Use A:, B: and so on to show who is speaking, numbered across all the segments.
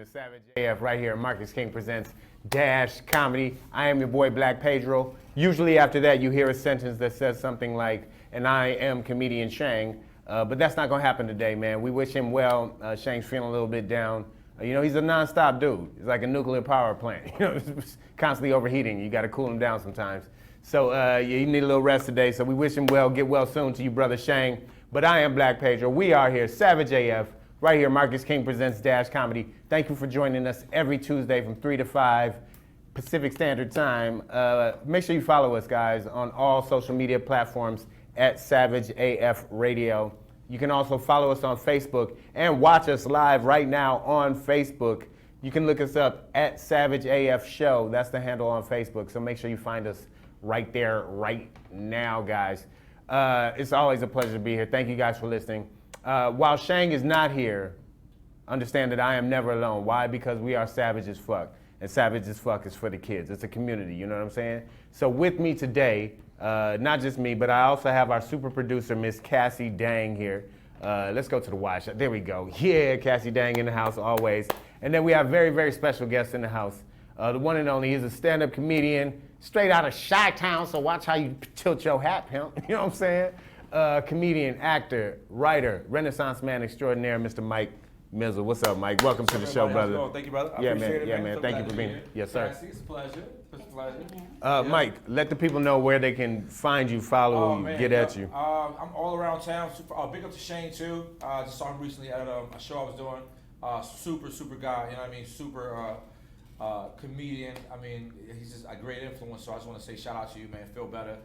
A: to Savage AF right here. Marcus King presents Dash Comedy. I am your boy Black Pedro. Usually after that you hear a sentence that says something like, and I am comedian Shang. But that's not going to happen today, man. We wish him well. Shang's feeling a little bit down. You know, he's a non-stop dude. He's like a nuclear power plant. You know, it's constantly overheating. You got to cool him down sometimes. So yeah, you need a little rest today. So we wish him well. Get well soon to you, brother Shang. But I am Black Pedro. We are here, Savage AF. Right here, Marcus King presents Dash Comedy. Thank you for joining us every Tuesday from 3 to 5 Pacific Standard Time. Make sure you follow us, guys, on all social media platforms at Savage AF Radio. You can also follow us on Facebook and watch us live right now on Facebook. You can look us up at Savage AF Show. That's the handle on Facebook. So make sure you find us right there, right now, guys. It's always a pleasure to be here. Thank you guys for listening. While Shang is not here, understand that I am never alone. Why? Because we are savage as fuck. And savage as fuck is for the kids. It's a community, you know what I'm saying? So with me today, not just me, but I also have our super producer, Miss Cassie Dang here. Let's go to the wide shot. There we go. Yeah, Cassie Dang in the house always. And then we have very, very special guests in the house. The one and only is a stand-up comedian, straight out of Chi-Town, so watch how you tilt your hat, pimp. You know what I'm saying? Comedian, actor, writer, Renaissance man extraordinaire, Mr. Mike Mizzel. What's up, Mike? Welcome to the show, brother.
B: Thank you, brother. I
A: yeah,
B: appreciate
A: man.
B: it,
A: Yeah, man.
B: So
A: Thank you for being here. Yes, sir.
B: Cassie, it's a pleasure. It's a pleasure.
A: Yeah. Mike, let the people know where they can find you, follow you, get at you.
B: I'm all around town. Big up to Shang, too. Just saw him recently at a show I was doing. Super guy, you know what I mean? Super comedian. I mean, he's just a great influence, so I just want to say shout out to you, man. Feel better.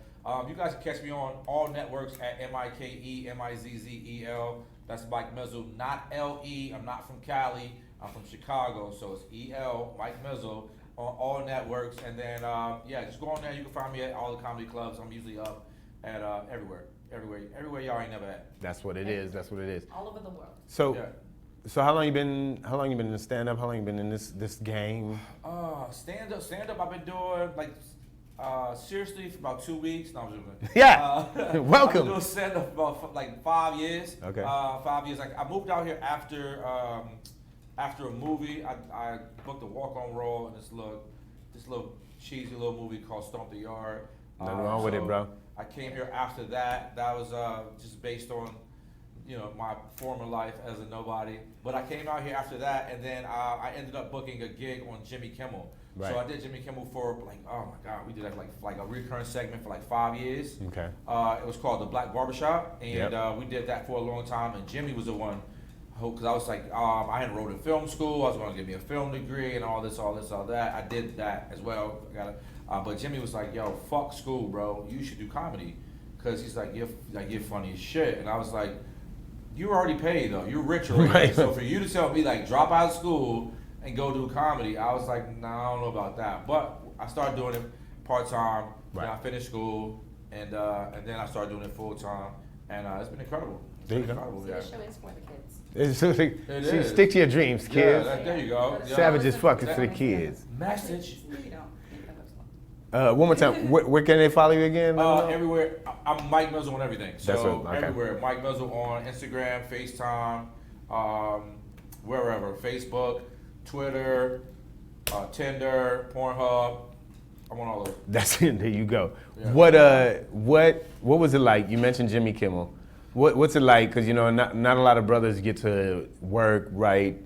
B: You guys can catch me on all networks at MikeMizzzel. That's Mike Mizzel, not L-E. I'm not from Cali. I'm from Chicago, so it's E-L, Mike Mizzel, on all networks. And then, yeah, just go on there. You can find me at all the comedy clubs. I'm usually up at everywhere y'all ain't never at.
A: That's what it is. That's what it is.
C: All over the world.
A: So,
B: Yeah.
A: so how long you been in the stand-up? How long you been in this game?
B: Stand up. I've been doing like seriously for about 2 weeks. No, I'm joking.
A: Yeah. Welcome.
B: I've been doing stand up about like 5 years.
A: Okay.
B: 5 years. Like I moved out here after a movie. I booked a walk-on role in this little cheesy little movie called Stomp the Yard.
A: Nothing wrong with it, bro.
B: I came here after that. That was just based on, you know, my former life as a nobody. But I came out here after that, and then I ended up booking a gig on Jimmy Kimmel.
A: Right.
B: So I did Jimmy Kimmel for like, oh my God, we did that like a recurring segment for like 5 years.
A: Okay.
B: It was called The Black Barbershop, and
A: Yep.
B: we did that for a long time. And Jimmy was the one, because I was like, I had enrolled in film school. I was going to get me a film degree and all that. I did that as well. But Jimmy was like, yo, fuck school, bro. You should do comedy, because he's like, you're funny as shit. And I was like, you're already paid though. You're rich already.
A: Right.
B: So for you to tell me like drop out of school and go do comedy, I was like, nah, I don't know about that. But I started doing it part time.
A: Right.
B: Then I finished school, and then I started doing it full time, and it's been incredible. It's
A: There
B: been
A: you go.
B: incredible.
C: So
B: Yeah.
C: the show is for the kids.
A: It's,
B: is.
A: Stick to your dreams,
B: Yeah,
A: kids.
B: there you go. Yeah.
A: Savage as fuck is for the kids.
B: Message.
C: No, you don't.
A: One more time. Where can they follow you again?
B: Everywhere. I'm Mike Mizzel on everything. So
A: That's what- okay.
B: everywhere. Mike Mizzel on Instagram, FaceTime, wherever. Facebook, Twitter, Tinder, Pornhub. I'm on all of it.
A: That's it. There you go.
B: Yeah.
A: What was it like? You mentioned Jimmy Kimmel. What's it like? Because you know, not a lot of brothers get to work, write,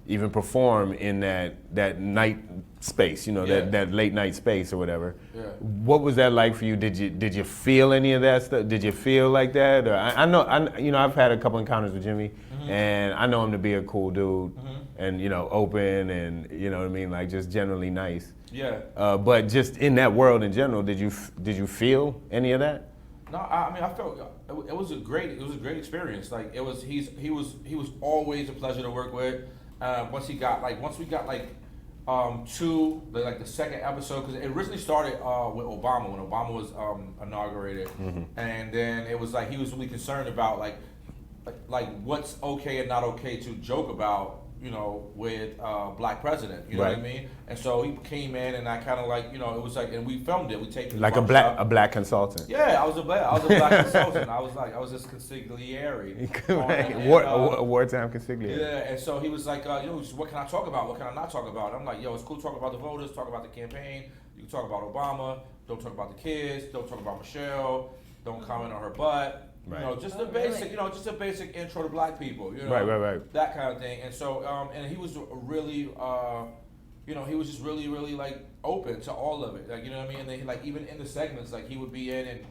A: even perform in that night space. You know,
B: Yeah.
A: that late night space or whatever.
B: Yeah.
A: What was that like for you? Did you feel any of that stuff? Did you feel like that? Or I know I've had a couple encounters with Jimmy, and I know him to be a cool dude, and you know, open, and you know what I mean, like just generally nice.
B: Yeah.
A: But just in that world in general, did you feel any of that?
B: No, I mean I felt it was a great experience. Like he was always a pleasure to work with. Once we got to the second episode, because it originally started with Obama when Obama was inaugurated, and then it was like he was really concerned about like what's okay and not okay to joke about you know, with black president. You know what I mean? And so he came in, and I kind of like, you know, it was like, and we filmed it. We taped it
A: like a black consultant.
B: Yeah, I was a black consultant. I was this consigliere.
A: Wartime consigliere.
B: Yeah, and so he was like, you know, what can I talk about? What can I not talk about? I'm like, yo, it's cool to talk about the voters, talk about the campaign. You can talk about Obama. Don't talk about the kids. Don't talk about Michelle. Don't comment on her butt.
A: Right.
B: You know, just a basic, you know, just a basic intro to black people. You know,
A: right.
B: That kind of thing. And so, and he was really, you know, he was just really, really like open to all of it. Like, you know what I mean? And then, like, even in the segments, like, he would be in, and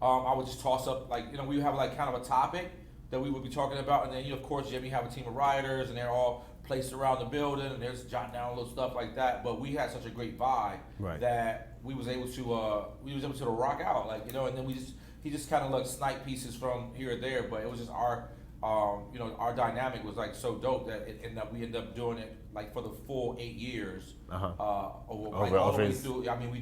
B: I would just toss up, like, you know, we would have like kind of a topic that we would be talking about, and then, you know, of course, Jimmy have a team of writers, and they're all placed around the building, and they're just jotting down little stuff like that. But we had such a great vibe that we was able to rock out, like, you know, and then he just kind of like snipe pieces from here or there, but it was just our, you know, our dynamic was like so dope that we ended up doing it like for the full 8 years. Like all the way through. I mean, we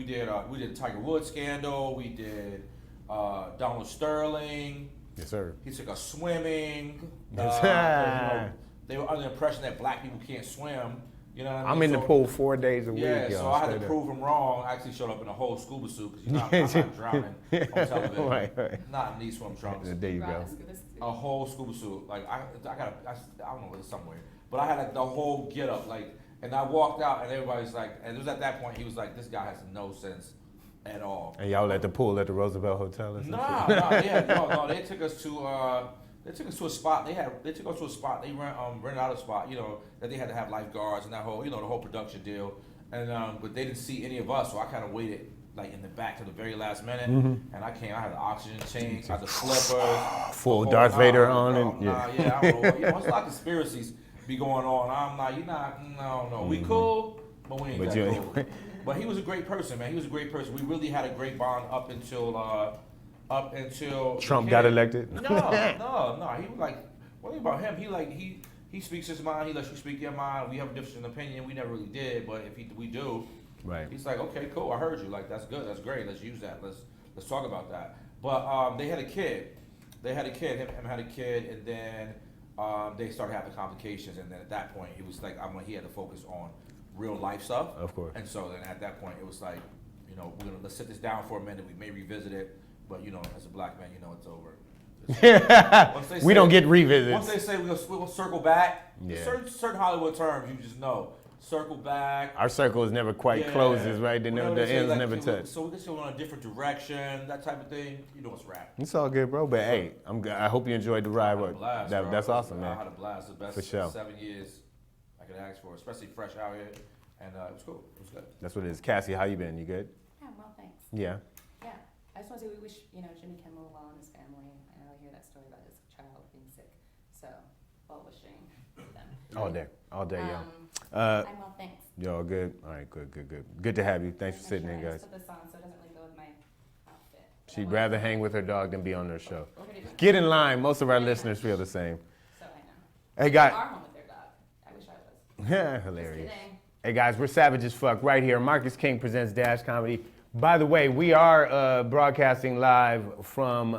B: did Tiger Woods scandal. We did Donald Sterling.
A: Yes, sir.
B: He took us swimming. You know, they were under the impression that black people can't swim. You know what I mean?
A: I'm in the pool 4 days a week.
B: Yeah, so I had to prove him wrong. I actually showed up in a whole scuba suit because, you know, I'm not drowning on television.
A: Right.
B: Not in these swim trunks.
A: There you go.
B: A whole scuba suit. Like, I don't know, it's somewhere. But I had like the whole get up. Like, and I walked out, and everybody's like, and it was at that point, he was like, this guy has no sense at all.
A: And y'all at the pool at the Roosevelt Hotel or something?
B: No, they took us to, a spot. They took us to a spot. They rented out a spot, you know, that they had to have lifeguards and that whole, you know, the whole production deal. And but they didn't see any of us, so I kind of waited like in the back to the very last minute. And I had the oxygen tank, I had the slippers,
A: full Darth Vader on, and
B: I don't know. You know, it's a lot of conspiracies be going on. I'm like, no, we cool, but we ain't that cool. But he was a great person, man. He was a great person. We really had a great bond up until
A: Trump got elected.
B: No. He was like, one thing about him, he speaks his mind. He lets you speak your mind. We have a difference in opinion. We never really did, but if we do,
A: right?
B: He's like, okay, cool. I heard you. Like, that's good. That's great. Let's use that. Let's talk about that. But they had a kid. Him had a kid, and then they started having complications. And then at that point, it was like, he had to focus on real life stuff.
A: Of course.
B: And so then at that point, it was like, you know, let's sit this down for a minute. We may revisit it, but you know, as a black man, you know, it's over.
A: We don't get revisits.
B: Once they say we'll circle back,
A: yeah.
B: certain Hollywood terms, you just know. Circle back.
A: Our circle is never quite closes, right? The ends
B: like,
A: never touch.
B: So we can go in a different direction, that type of thing. You know, it's rap.
A: It's all good, bro. But hey, I hope you enjoyed the ride. That's awesome, man.
B: I had a blast. The best
A: for sure.
B: 7 years I could ask for, especially fresh out here, and it was cool. It was good.
A: That's what it is. Cassie, how you been? You good?
C: Yeah, well, thanks.
A: Yeah.
C: Yeah, I just want to say we wish Jimmy Kimmel well and his family. I know I hear that story about his child being sick, so well wishing them.
A: All day, yo.
C: I'm well, thanks.
A: Yo, good. All right, good. Good to have you. Thanks for sitting in, guys.
C: I just put this on, so it doesn't really go with my outfit.
A: She'd rather hang with her dog than be on their show. Get in line. Most of our listeners feel the same.
C: So I know.
A: Hey, guys.
C: They are home with their dog. I wish I was.
A: Yeah, hilarious. Hey, guys, we're savage as fuck right here. Marcus King presents Dash Comedy. By the way, we are broadcasting live from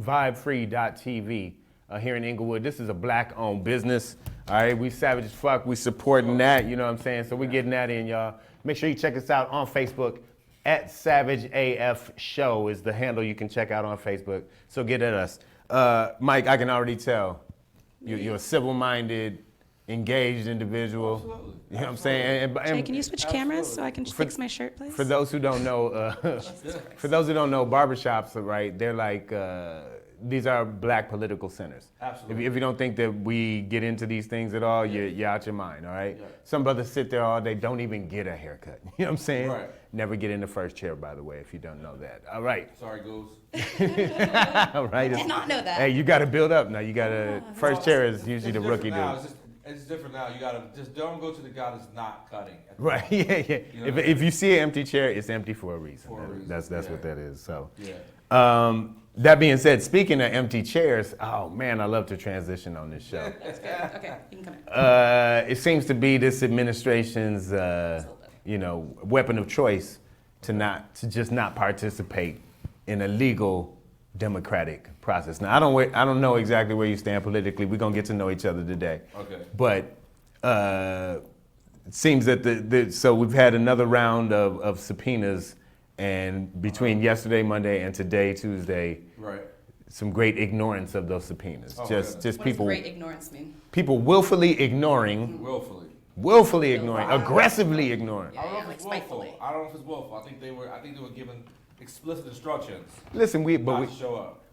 A: vibefree.tv here in Inglewood. This is a black-owned business. All right, we savage as fuck. We supporting that, you know what I'm saying? So we getting that in, y'all. Make sure you check us out on Facebook. @SavageAF Show is the handle you can check out on Facebook. So get at us. Mike, I can already tell you're a civil-minded, engaged individual.
B: Absolutely.
A: You know what I'm saying? And
D: Jay, can you switch cameras so I can fix my shirt, please?
A: For those who don't know, barbershops, right? They're like these are black political centers.
B: Absolutely.
A: If you don't think that we get into these things at all, you're out your mind, all right?
B: Yeah.
A: Some brothers sit there all day, don't even get a haircut. You know what I'm saying?
B: Right.
A: Never get in the first chair, by the way, if you don't know that. All right.
B: Sorry, Goose.
A: All right.
C: I did not know that.
A: Hey, you got to build up now. You got to. First chair is usually the rookie dude.
B: It's different now. You gotta just don't go to the guy that's not cutting.
A: Right. Yeah.
B: You know
A: If you see an empty chair, it's empty for a reason.
B: For a reason.
A: That's what that is. So.
B: Yeah.
A: That being said, speaking of empty chairs, oh man, I love to transition on this show.
C: That's good. Okay, you can come in.
A: It seems to be this administration's, weapon of choice to just not participate in a legal democratic process. Now, I don't know exactly where you stand politically. We're going to get to know each other today.
B: Okay.
A: But it seems that so we've had another round of subpoenas, and between yesterday, Monday, and today, Tuesday,
B: Right.
A: some great ignorance of those subpoenas.
B: Oh,
A: just
C: What does
A: people
C: great ignorance mean?
A: people willfully ignoring,
C: Wow.
A: aggressively ignoring.
B: I don't know
C: Yeah,
B: if
C: like
B: it's willful.
C: spitefully.
B: I don't know if it's willful. I think they were given explicit instructions
A: Listen,
B: not to show up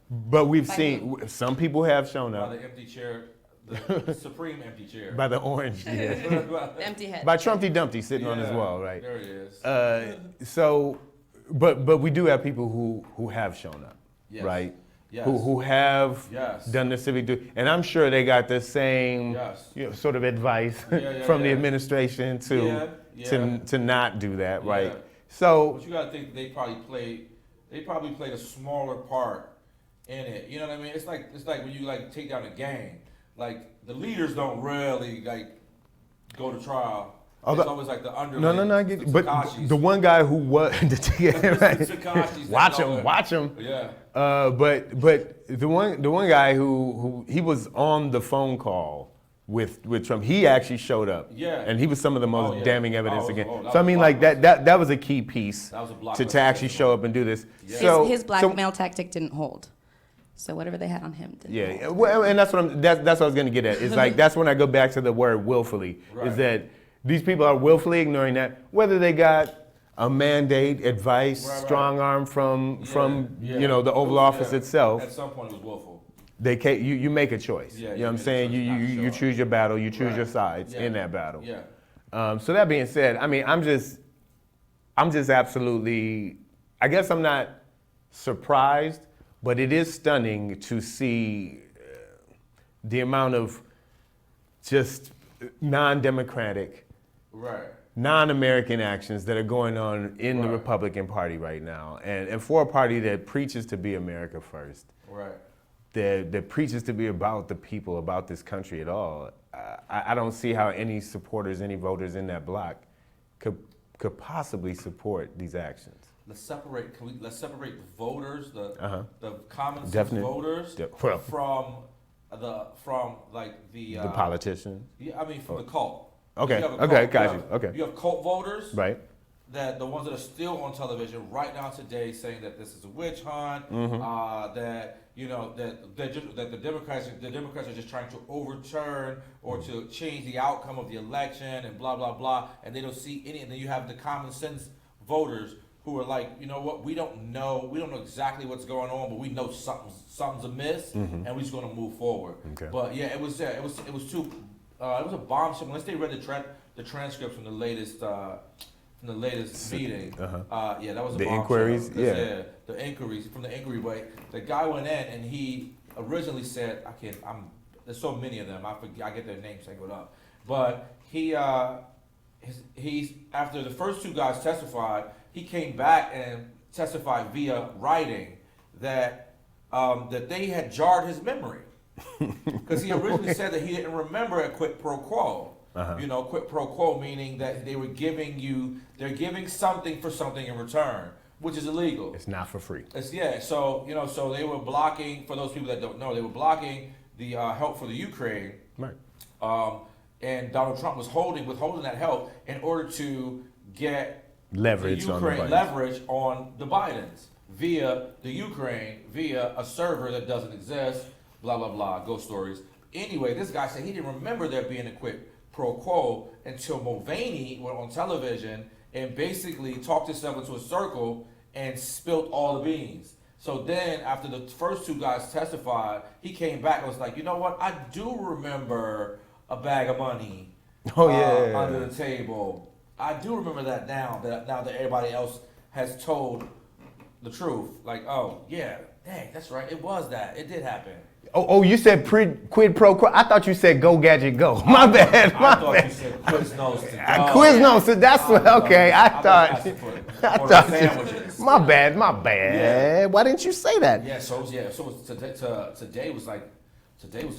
A: we've
C: By
A: seen some people have shown
B: by
A: up
B: the empty chair, the supreme empty chair.
A: by the orange, yeah.
C: The empty head.
A: by Trumpty Dumpty sitting on his
B: Yeah,
A: wall, right?
B: There it is.
A: So, but we do have people who have shown up,
B: Yes.
A: right?
B: Yes.
A: Who have
B: Yes.
A: done the civic duty, and I'm sure they got the same
B: Yes.
A: sort of advice
B: Yeah,
A: from the
B: yeah.
A: administration
B: Yeah, yeah.
A: to not do that, right?
B: Yeah.
A: So
B: But you gotta think they probably played a smaller part in it. You know what I mean? It's like when you like take down a gang. Like the leaders don't really like go to trial.
A: Although-
B: It's always like the underlings.
A: no, I get
B: the
A: it. But
B: Takashis.
A: the one guy who was right.
B: Takashis
A: watch
B: that know
A: him,
B: it.
A: watch him.
B: Yeah.
A: But the one guy who he was on the phone call with Trump, he actually showed up.
B: Yeah.
A: And he was some of the most
B: Oh, yeah.
A: damning evidence
B: Oh,
A: again.
B: oh, that
A: So I
B: was
A: mean,
B: a
A: like
B: blockbuster.
A: that was a key piece
B: That was a
A: to
B: blockbuster
A: actually
B: festival.
A: show up and do this.
B: Yeah.
A: So
D: his
A: so-
D: blackmail tactic didn't hold. So whatever they had on him didn't
A: Yeah,
D: hold.
A: well, and that's what I was gonna get at. It's like that's when I go back to the word willfully.
B: Right.
A: Is that these people are willfully ignoring that, whether they got a mandate, advice,
B: Right.
A: strong arm from
B: Yeah.
A: the Oval Office
B: Yeah.
A: itself.
B: At some point it was willful.
A: You make a choice.
B: Yeah,
A: you know
B: you
A: what I'm
B: make a
A: saying?
B: choice not to show
A: You
B: up.
A: choose your battle. You choose
B: Right.
A: your sides
B: Yeah.
A: in that battle.
B: Yeah.
A: So that being said, I mean, I'm just absolutely. I guess I'm not surprised, but it is stunning to see the amount of just non-democratic,
B: Right.
A: non-American actions that are going on in the
B: Right.
A: Republican Party right now, and for a party that preaches to be America first.
B: Right.
A: That preaches to be about the people, about this country at all. I don't see how any supporters, any voters in that bloc could possibly support these actions.
B: Let's separate the voters,
A: Uh-huh.
B: the common sense
A: Definite.
B: voters
A: Well.
B: from the
A: The politicians,
B: Yeah, I mean from the cult.
A: Okay,
B: You have a
A: okay,
B: cult-
A: got
B: you
A: you,
B: have-
A: okay.
B: You have cult voters,
A: right?
B: that the ones that are still on television right now today saying that this is a witch hunt, that that the Democrats are just trying to overturn or to change the outcome of the election and blah blah blah, and they don't see any. And then you have the common sense voters who are like, you know what, we don't know exactly what's going on, but we know something's amiss, and we're just gonna move forward.
A: Okay.
B: But yeah, it was too. It was a bombshell. Unless they read the transcript from the latest meeting. Yeah, that was a
A: The
B: bombshell.
A: inquiries?
B: 'Cause,
A: Yeah.
B: The inquiries from the inquiry. But the guy went in and he originally said, there's so many of them. I get their names tangled up. But he's after the first two guys testified, he came back and testified via writing that they had jarred his memory. Because he originally said that he didn't remember a quid pro quo. Quid pro quo meaning that they're giving something for something in return, which is illegal.
A: It's not for free.
B: So they were blocking, for those people that don't know, they were blocking the help for the Ukraine.
A: Right.
B: And Donald Trump was withholding that help in order to get
A: Leverage
B: the
A: on the
B: Ukraine
A: Bidens.
B: leverage on the Bidens via the Ukraine, via a server that doesn't exist, blah, blah, blah, ghost stories. Anyway, this guy said he didn't remember there being a quid pro quo until Mulvaney went on television and basically talked himself into a circle and spilled all the beans. So then, after the first two guys testified, he came back and was like, you know what, I do remember a bag of money under the table. I do remember that now that everybody else has told the truth. Like, oh, yeah, dang, that's right, it was that. It did happen.
A: Oh, you said quid pro quo. I thought you said go gadget go. My bad.
B: I thought you said Quiznos to go.
A: Quiznos. So that's what. Okay, I thought.
B: Sandwiches.
A: My bad. Yeah. Why didn't you say that?
B: So today was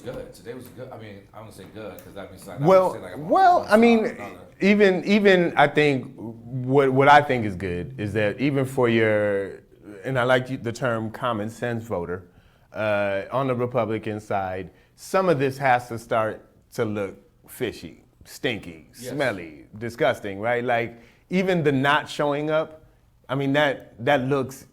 B: good. Today was good. I mean, I'm gonna say good because that means like
A: I mean, even I think what I think is good is that even for your and I like the term common sense voter, on the Republican side, some of this has to start to look fishy, stinky,
B: Yes.
A: smelly, disgusting, right? Like even the not showing up, I mean that looks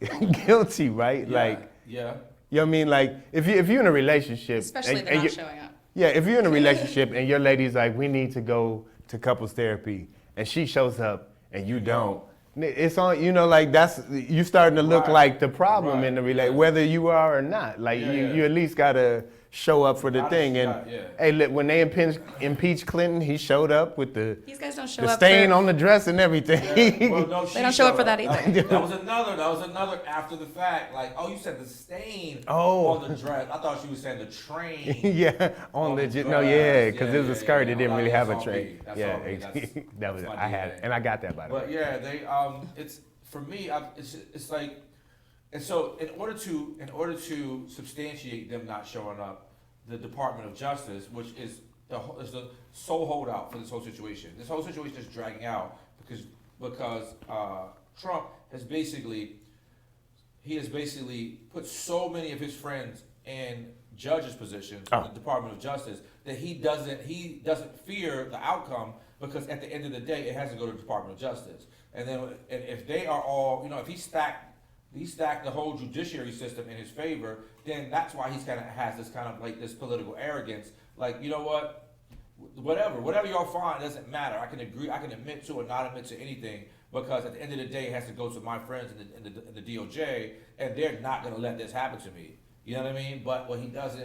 A: guilty, right?
B: Yeah,
A: Like,
B: yeah.
A: you know what I mean? Like if you're in a relationship,
D: Especially
A: and
D: the not
A: you-
D: showing up.
A: yeah, if you're in a relationship and your lady's like, we need to go to couples therapy, and she shows up and you don't, it's on, you know, like that's, you starting to look
B: Right.
A: like the problem
B: Right.
A: in the relationship,
B: Yeah.
A: whether you are or not. Like
B: Yeah,
A: you,
B: yeah.
A: you at least gotta show up for the
B: Gotta
A: thing. And
B: shot, yeah.
A: hey, look, when they impeach Clinton, he showed up with the
D: These guys don't show
A: the
D: up
A: stain
D: for,
A: on the dress and everything.
B: Yeah. Well, no,
D: They don't show up for that
B: That
D: either.
B: was another after the fact. Like, oh, you said the stain
A: Oh.
B: on the dress. I thought she was saying the train.
A: Yeah, on the
B: dress.
A: no, yeah, because it was a skirt.
B: Yeah.
A: It didn't
B: Well,
A: really
B: that's
A: have a
B: all
A: tray.
B: me. That's
A: Yeah,
B: all me. That's-
A: that was
B: that's my
A: I had it,
B: DNA.
A: and I got that by the way.
B: But yeah, they it's for me. It's like, and so in order to substantiate them not showing up, the Department of Justice, which is the sole holdout for this whole situation. This whole situation is dragging out because Trump has basically put so many of his friends in judges' positions in the Department of Justice that he doesn't fear the outcome, because at the end of the day it has to go to the Department of Justice. And then if they are all, you know, if he stacked the whole judiciary system in his favor, then that's why he's kind of has this kind of like this political arrogance. Like, you know what? Whatever y'all find doesn't matter. I can admit to or not admit to anything, because at the end of the day, it has to go to my friends in the DOJ, and they're not going to let this happen to me. You know what I mean? But what he doesn't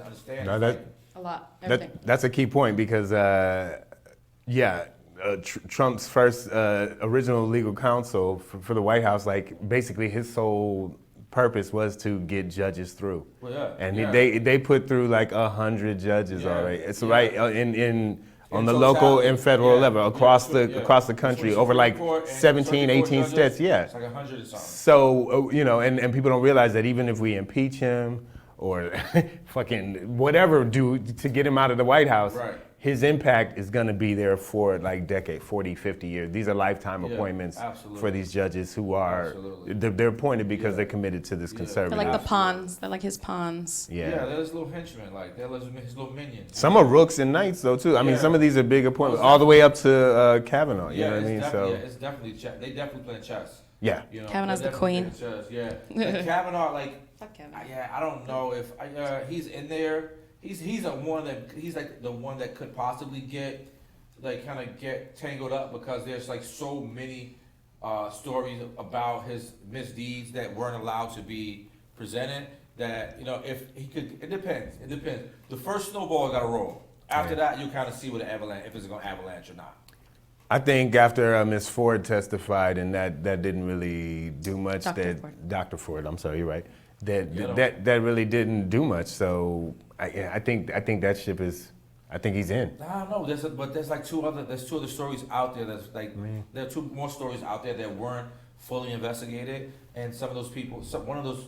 B: understand.
A: No,
B: is
A: that-
B: like,
D: a lot, everything.
A: That's a key point because, Trump's first original legal counsel for the White House, like basically his sole purpose was to get judges through.
B: Well, yeah,
A: And
B: yeah.
A: they put through like 100 judges
B: Yeah,
A: already. It's
B: yeah.
A: right on
B: In
A: the local
B: totality,
A: and federal
B: yeah,
A: level across
B: yeah,
A: the country
B: Between
A: over like
B: Supreme Court and
A: 17,
B: Circuit Court
A: 18
B: judges,
A: states. Yeah.
B: It's like 100 or something.
A: So, and people don't realize that even if we impeach him or fucking whatever do to get him out of the White House,
B: Right.
A: his impact is going to be there for like decade, 40, 50 years. These are lifetime
B: Yeah,
A: appointments
B: absolutely.
A: for these judges who are,
B: Absolutely.
A: they're appointed because
B: Yeah.
A: they're committed to this
B: Yeah.
A: conservative.
D: They're like the
B: Absolutely.
D: pawns. They're like his pawns.
B: Yeah,
A: Yeah.
B: they're his little henchmen, like they're his little minions.
A: Some are rooks and knights though too. I mean,
B: Yeah.
A: some of these are big appointments,
B: Most
A: all the way up to Kavanaugh. You know what I
B: it's
A: mean?
B: it's definitely chess. They definitely playing chess.
A: Yeah.
B: You know,
D: Kavanaugh's
B: they're
D: the
B: definitely
D: queen.
B: playing chess, yeah. Like Kavanaugh, like
D: Fuck Kevin.
B: I don't know if he's in there. He's like the one that could possibly get tangled up, because there's like so many stories about his misdeeds that weren't allowed to be presented. That, you know, if he could, it depends. The first snowball got to roll. After that, you kind of see what the avalanche, if it's going to avalanche or not.
A: I think after Ms. Ford testified, and that didn't really do much.
D: Dr. Ford.
A: Dr. Ford, I'm sorry, you're right.
B: Yeah.
A: That really didn't do much. So I think that ship is. I think he's in.
B: I don't know. There's two other stories out there. That's like there are two more stories out there that weren't fully investigated, and some of those people, one of those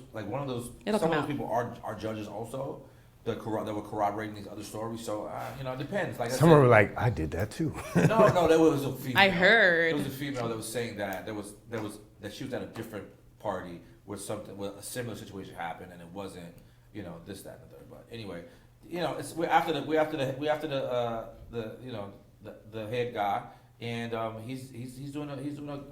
D: It'll come out.
B: people are judges also that were corroborating these other stories. So it depends. Like
A: Some were like, I did that too.
B: no, there was a female.
D: I heard.
B: There was a female that was saying that that she was at a different party where a similar situation happened, and it wasn't this, that, and the third. But anyway, we're after the head guy, and he's doing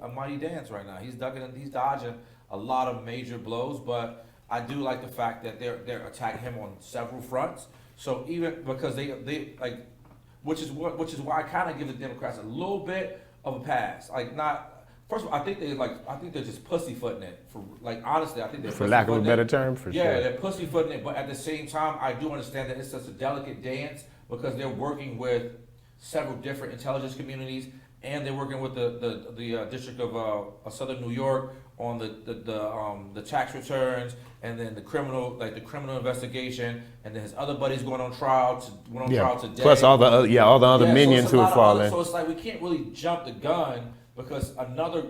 B: a mighty dance right now. He's dodging a lot of major blows, but I do like the fact that they're attacking him on several fronts. So even because they like, which is why I kind of give the Democrats a little bit of a pass. Like, not. First of all, I think they're just pussyfooting it. Honestly, I think they're
A: For lack of a
B: pussyfooting
A: better
B: it.
A: term, for
B: Yeah,
A: sure.
B: they're pussyfooting it, but at the same time, I do understand that it's such a delicate dance, because they're working with several different intelligence communities, and they're working with the District of Southern New York on the tax returns, and then the criminal investigation, and then his other buddies going on trial today.
A: Plus all the other
B: Yeah,
A: minions
B: so
A: who
B: it's a
A: have
B: lot of
A: fallen.
B: so it's like we can't really jump the gun, because another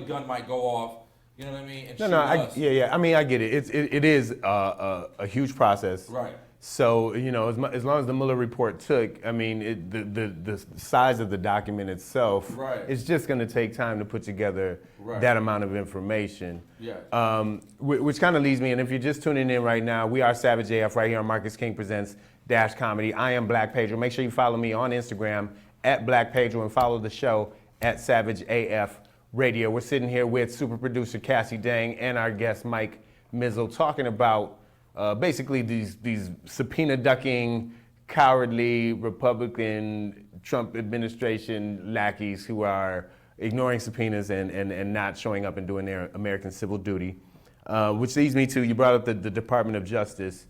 B: gun might go off. You know what I mean? And shoot us.
A: I mean, I get it. It is a huge process.
B: Right.
A: So, as long as the Mueller report took, I mean, the size of the document itself,
B: Right.
A: it's just going to take time to put together that amount of information.
B: Yeah.
A: Which kind of leads me, and if you're just tuning in right now, we are Savage AF right here on Marcus King Presents Dash Comedy. I am Black Pedro. Make sure you follow me on Instagram at Black Pedro and follow the show at Savage AF Radio. We're sitting here with super producer Cassie Dang and our guest Mike Mizzel talking about basically these subpoena ducking, cowardly Republican Trump administration lackeys who are ignoring subpoenas and not showing up and doing their American civil duty. Which leads me to, you brought up the Department of Justice.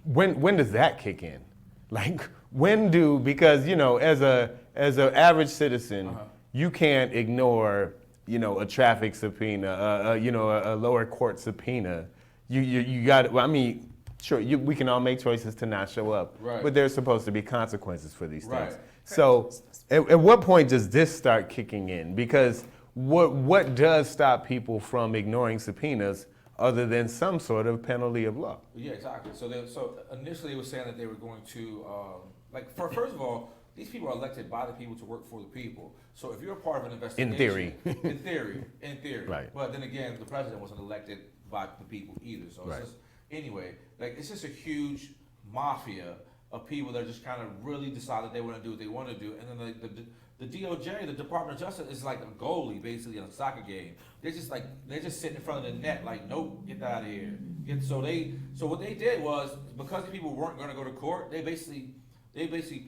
A: When does that kick in? Like, because, as an average citizen, you can't ignore, a traffic subpoena, a lower court subpoena. You got, sure, we can all make choices to not show up,
B: right.
A: But there's supposed to be consequences for these
B: Right.
A: things. So at what point does this start kicking in? Because what does stop people from ignoring subpoenas other than some sort of penalty of law?
B: Yeah, exactly. So initially it was saying that they were going to, first of all, these people are elected by the people to work for the people. So if you're a part of an investigation.
A: In theory.
B: in theory.
A: Right.
B: But then again, the president wasn't elected by the people either. So
A: Right.
B: it's just, anyway, it's just a huge mafia of people that just kind of really decide that they want to do what they want to do. And then the DOJ, the Department of Justice, is like a goalie basically in a soccer game. They're just sitting in front of the net like, nope, get out of here. So what they did was, because the people weren't going to go to court, they basically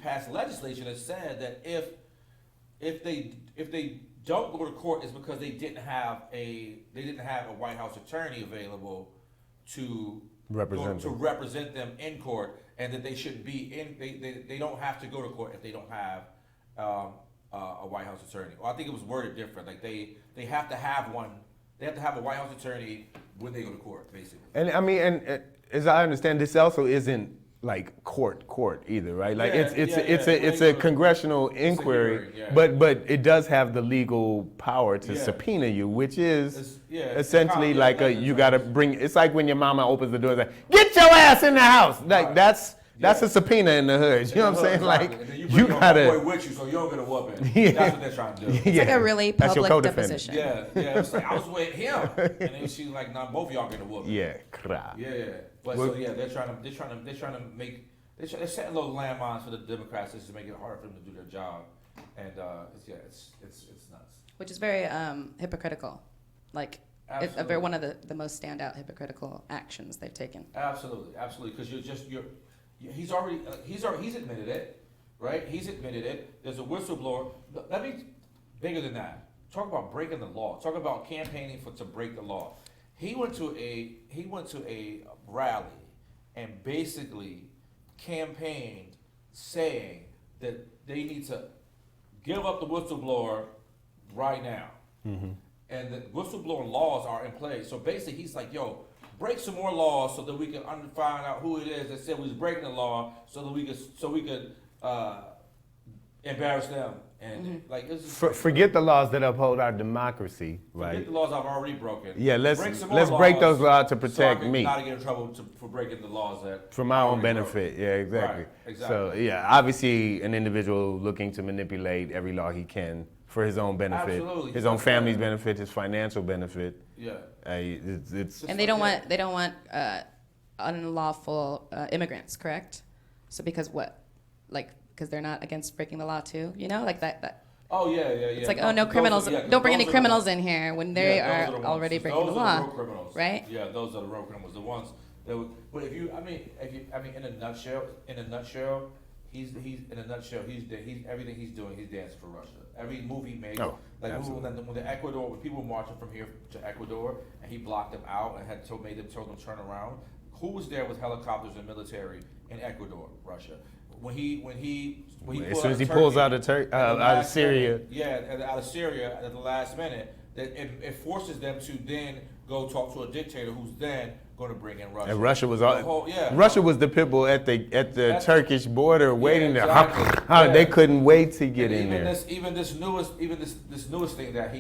B: passed legislation that said that if they don't go to court, it's because they didn't have a White House attorney available to represent them in court, and that they shouldn't be in. They don't have to go to court if they don't have a White House attorney. Or I think it was worded different. Like they have to have one. They have to have a White House attorney when they go to court, basically.
A: And and as I understand, this also isn't like court either, right? Like it's a congressional inquiry,
B: yeah.
A: but it does have the legal power to subpoena you, which is essentially like you got to bring. It's like when your mama opens the door and says, "Get your ass in the house!" Like that's a subpoena in the hood. You know what I'm saying?
B: Exactly.
A: Like
B: you
A: gotta
B: boy with you, so you don't get a whooping.
A: Yeah.
B: That's what they're trying to do.
D: It's like a really
A: That's your
D: public
A: co-defendant.
D: deposition.
B: Yeah. It's like I was with him, and then she's like, "Nah, both of y'all get a whooping."
A: Yeah, crap.
B: Yeah. But
A: Well-
B: so yeah, they're trying to make. They're setting little landmines for the Democrats just to make it hard for them to do their job, and it's nuts.
D: Which is very hypocritical. Like, it's
B: Absolutely.
D: one of the most standout hypocritical actions they've taken.
B: Absolutely, because he's admitted it, right? He's admitted it. There's a whistleblower. Let me bigger than that. Talk about breaking the law. Talk about campaigning to break the law. He went to a rally and basically campaigned saying that they need to give up the whistleblower right now.
A: Mm-hmm.
B: And the whistleblower laws are in place. So basically he's like, yo, break some more laws so that we can find out who it is that said we was breaking the law so that we could embarrass them. And like it's just
A: Forget the laws that uphold our democracy, right?
B: forget the laws I've already broken.
A: Yeah, let's
B: some more
A: break those laws to
B: so
A: protect
B: I can
A: me.
B: not get in trouble for breaking the laws that
A: For my
B: I
A: own
B: already
A: benefit, yeah, exactly.
B: Right, exactly.
A: So, yeah, obviously an individual looking to manipulate every law he can for his own benefit,
B: Absolutely.
A: his own family's benefit, his financial benefit.
B: Yeah.
A: It's
D: And they don't want unlawful immigrants, correct? So because they're not against breaking the law too, like that.
B: Oh yeah.
D: It's like,
B: No,
D: oh, no
B: those
D: criminals.
B: are- yeah, 'cause
D: Don't bring
B: those
D: any
B: are the
D: criminals
B: ones-
D: in here when they
B: Yeah, those
D: are
B: the ones.
D: already breaking
B: Those
D: the
B: are
D: law,
B: real criminals.
D: right?
B: Yeah, those are the real criminals. The ones that would. But if you, in a nutshell, he's everything he's doing. He's dancing for Russia. Every move he makes,
A: Oh,
B: like
A: absolutely.
B: when people were marching from here to Ecuador, and he blocked them out and told them turn around. Who was there with helicopters and military in Ecuador, Russia? When he
A: as soon as he pulls out of Syria.
B: Out of Syria at the last minute, that it forces them to then go talk to a dictator who's then going to bring in Russia.
A: And Russia was
B: Russia
A: was the pitbull at the Turkish border waiting
B: exactly.
A: to. They couldn't wait to get in there.
B: This newest thing that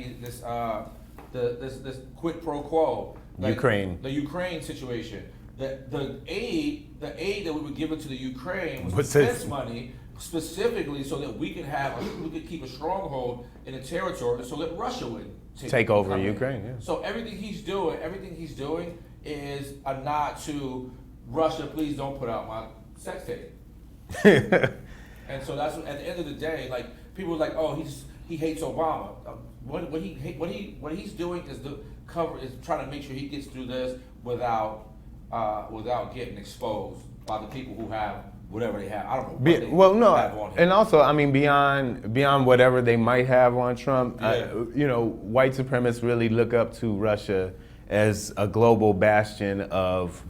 B: this quid pro quo,
A: Ukraine.
B: the Ukraine situation. the aid that we were giving to the Ukraine was
A: What's
B: defense
A: this?
B: money specifically so that we could keep a stronghold in the territory, so that Russia would
A: Take over
B: come in.
A: Ukraine, yeah.
B: So everything he's doing is a nod to Russia. Please don't put out my sex tape. And so that's at the end of the day, like people are like, oh, he hates Obama. What he's doing is trying to make sure he gets through this without getting exposed by the people who have whatever they have. I don't know. What they have on him.
A: And also, I mean, beyond whatever they might have on Trump,
B: Yeah.
A: White supremacists really look up to Russia as a global bastion of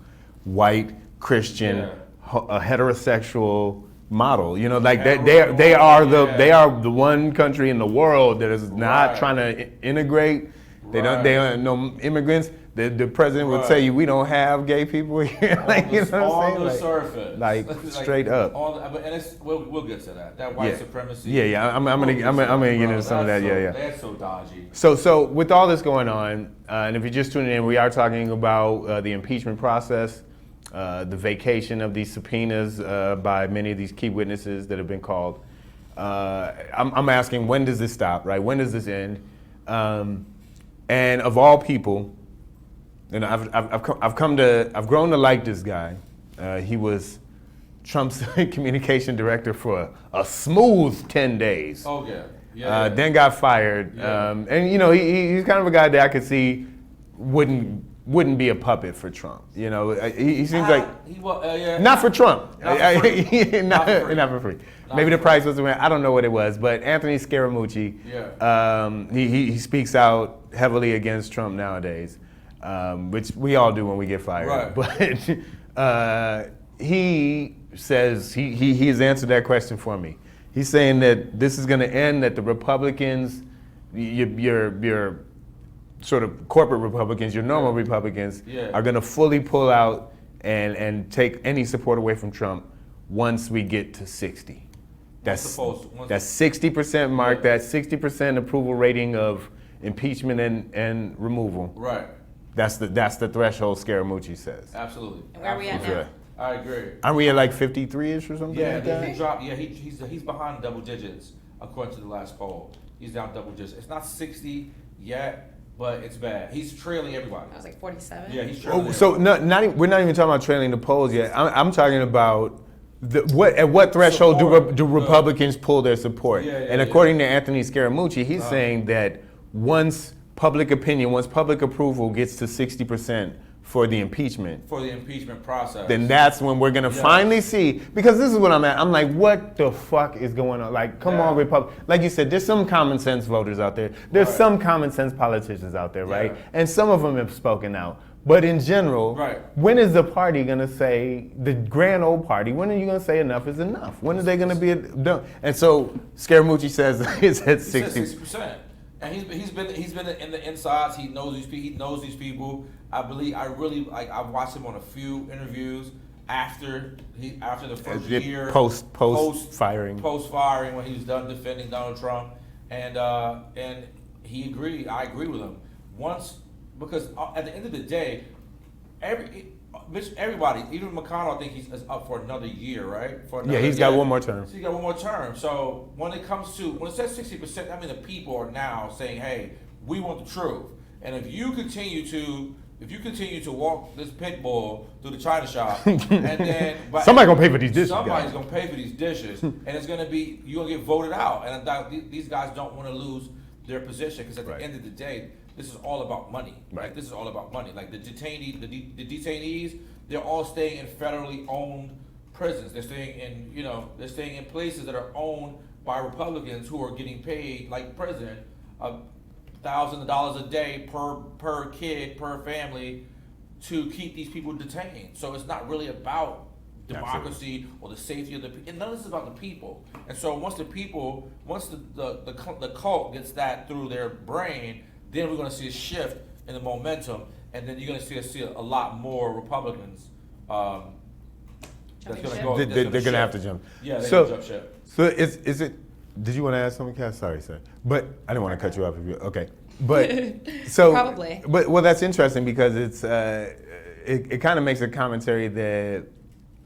A: white Christian, a heterosexual model. They are the one country in the world that is not
B: Right.
A: trying to integrate. They
B: Right.
A: don't no immigrants. The president would tell you we don't have gay people here.
B: On the surface,
A: Like straight up.
B: We'll get to that. That white
A: Yeah.
B: supremacy.
A: Yeah. I'm gonna get into some of that. Yeah.
B: That's so dodgy.
A: So with all this going on, and if you're just tuning in, we are talking about the impeachment process, the vacation of these subpoenas by many of these key witnesses that have been called. I'm asking, when does this stop? Right? When does this end? And of all people, I've grown to like this guy. He was Trump's communication director for a smooth 10 days.
B: Oh yeah.
A: Then got fired.
B: Yeah.
A: And he's kind of a guy that I could see wouldn't be a puppet for Trump. He seems like not for Trump.
B: Not for free.
A: Not
B: Not for free.
A: not for free.
B: Not
A: Maybe
B: for
A: the price was around. I don't know what it was, but Anthony Scaramucci.
B: Yeah.
A: He speaks out heavily against Trump nowadays, which we all do when we get fired.
B: Right.
A: But he says he has answered that question for me. He's saying that this is going to end, that the Republicans, your sort of corporate Republicans, your normal Republicans, are going to fully pull out and take any support away from Trump once we get to 60. That's 60% mark, that 60% approval rating of impeachment and removal.
B: Right.
A: That's the threshold Scaramucci says.
B: Absolutely.
C: And where are we at
A: Yeah.
C: now?
B: I agree.
A: Aren't we at like 53-ish or something
B: Yeah,
A: like that?
B: he dropped. Yeah, he's behind double digits according to the last poll. He's down double digits. It's not 60 yet, but it's bad. He's trailing everybody.
C: I was like 47.
B: Yeah, he's trailing.
A: Oh, so we're not even talking about trailing the polls yet. I'm talking about at what threshold do Republicans pull their support? And according to Anthony Scaramucci, he's saying that once public opinion, once public approval gets to 60% for the impeachment,
B: process,
A: then that's when we're gonna finally see. Because this is what I'm at. I'm like, what the fuck is going on? Like, come on, like you said, there's some common sense voters out there. There's some common sense politicians out there, right? And some of them have spoken out. But in general, when is the party gonna say, the grand old party, when are you gonna say enough is enough? When are they gonna be done? And so Scaramucci says it's at 60%.
B: And he's been in the insides. He knows these people. He knows these people. I've watched him on a few interviews after the first year,
A: post firing
B: when he was done defending Donald Trump, and he agreed. I agree with him. Because at the end of the day, everybody, even McConnell, I think he's up for another year, right?
A: He's got one more term.
B: So he got one more term. So when it says 60%, I mean the people are now saying, "Hey, we want the truth." And if you continue to walk this pit bull through the china shop, and then
A: somebody's gonna pay for these dishes.
B: Somebody's gonna pay for these dishes, and it's gonna be you're gonna get voted out. And these guys don't want to lose their position because at the end of the day, this is all about money.
A: Right.
B: Like, this is all about money. Like the detainees, they're all staying in federally owned prisons. They're staying in places that are owned by Republicans who are getting paid like president $1,000 a day per kid per family to keep these people detained. So it's not really about democracy or the safety of the people. None of this is about the people. And so once the cult gets that through their brain, then we're going to see a shift in the momentum, and then you're going to see a lot more Republicans. That's going to go.
A: They're going to have to jump.
B: Yeah, they're going to jump ship.
A: So is it? Did you want to add something, Cass? Sorry. But I didn't want to cut you off. Okay. But so
D: Probably.
A: But that's interesting because it's it kind of makes a commentary that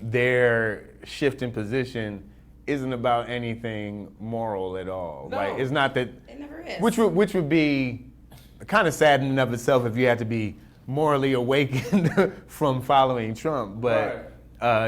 A: their shift in position isn't about anything moral at all.
B: No.
A: Like, it's not that.
D: It never is.
A: Which would be kind of sad in and of itself if you had to be morally awakened from following Trump. But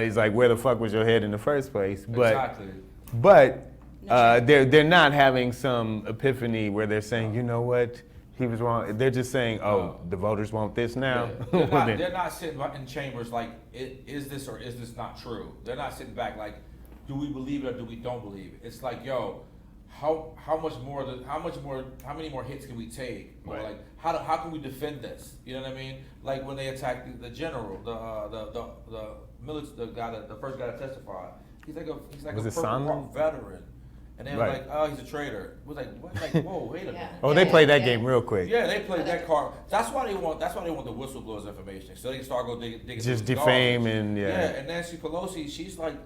A: he's like, where the fuck was your head in the first place? But
B: Exactly.
A: but they're not having some epiphany where they're saying, you know what, he was wrong. They're just saying, oh, the voters want this now.
B: Yeah. They're not sitting in chambers like, is this or is this not true? They're not sitting back like, do we believe it or do we don't believe it? It's like, yo, how many more hits can we take? Or like, how can we defend this? You know what I mean? Like when they attacked the general, the guy the first guy to testify. He's like a Purple Heart veteran. And they were like, oh, he's a traitor. It was like, what? Like, whoa, wait a minute.
A: Oh, they played that game real quick.
B: Yeah, they played that card. That's why they want the whistleblowers information, so they can start digging.
A: Just defame and
B: Yeah, and Nancy Pelosi, she's like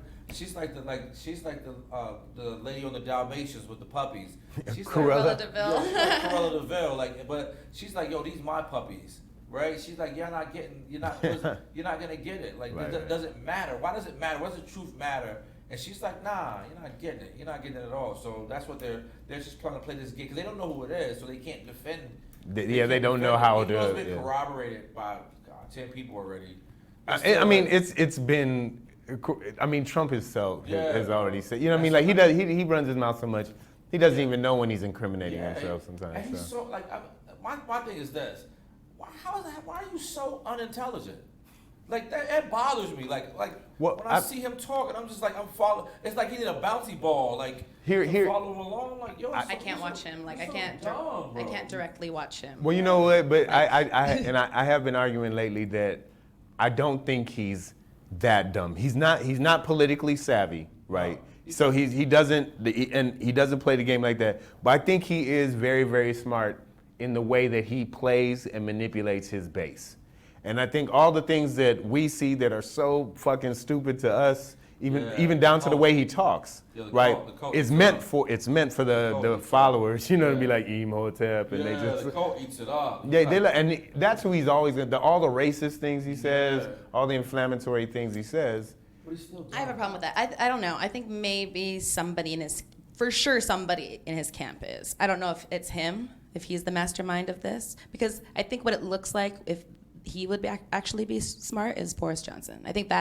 B: the lady on the Dalmatians with the puppies. She's
A: Cruella
B: like,
D: DeVille.
B: Cruella DeVille. Like, but she's like, yo, these my puppies. Right? She's like, you're not gonna get it. Like, it doesn't matter. Why does it matter? Why does the truth matter? And she's like, nah, you're not getting it. You're not getting it at all. So that's what they're just trying to play this game because they don't know who it is, so they can't defend.
A: They don't know how to.
B: It's been corroborated by 10 people already.
A: I mean, it's been. I mean, Trump himself has already said. You know what I mean? Like he runs his mouth so much, he doesn't even know when he's incriminating himself sometimes.
B: And he's so like, my thing is this: why are you so unintelligent? Like that bothers me. Like when I see him talking, I'm just like I'm following. It's like he need a bouncy ball. Like
A: here,
B: follow him along. I'm like yo,
D: I can't watch him. Like I can't directly watch him.
A: Well, you know what? But I have been arguing lately that I don't think he's that dumb. He's not politically savvy, right? No. So he doesn't play the game like that. But I think he is very, very smart in the way that he plays and manipulates his base. And I think all the things that we see that are so fucking stupid to us, even down to the way he talks, right? It's meant for the followers, you know, to be like Imhotep, and they just
B: the cult eats it up.
A: Yeah, and that's who he's always all the racist things he says, all the inflammatory things he says.
B: But he's still dumb.
D: I have a problem with that. I don't know. I think maybe somebody in his camp is. I don't know if it's him, if he's the mastermind of this, because I think what it looks like if he would actually be smart is Boris Johnson. I think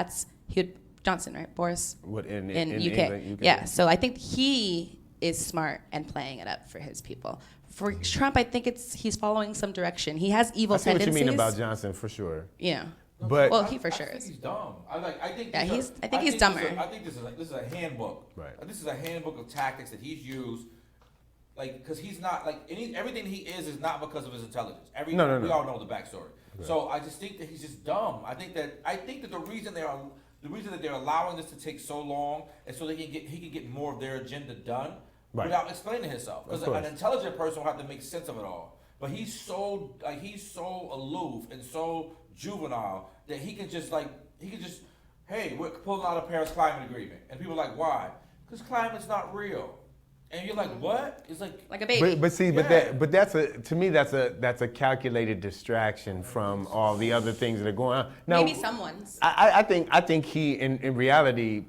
D: Johnson, right? Boris?
A: What, in
D: UK.
A: England, UK?
D: Yeah, so I think he is smart and playing it up for his people. For Trump, I think he's following some direction. He has evil tendencies.
A: I see what you mean about Johnson, for sure.
D: Yeah.
A: But
D: well, he for sure is.
B: He's dumb. I think
D: he's dumber.
B: I think this is a handbook.
A: Right.
B: This is a handbook of tactics that he's used. Like, because he's not like everything he is not because of his intelligence.
A: No.
B: We all know the backstory. Right. So I just think that he's just dumb. I think that the reason that they're allowing this to take so long is so he can get more of their agenda done without explaining himself. Because an intelligent person will have to make sense of it all. But he's so aloof and so juvenile that he can just hey, we're pulling out a Paris climate agreement, and people are like, why? Because climate's not real. And you're like, what? It's like
D: a baby.
A: But that's a calculated distraction from all the other things that are going on. Now,
D: maybe someone's.
A: I think he in reality,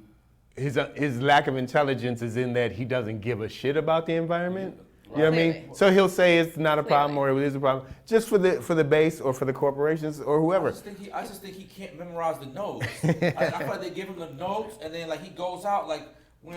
A: his lack of intelligence is in that he doesn't give a shit about the environment. Right. You know what I mean? So he'll say it's not a problem or it is a problem, just for the base or for the corporations or whoever.
B: I just think he can't memorize the notes. I feel like they give him the notes and then like he goes out like. When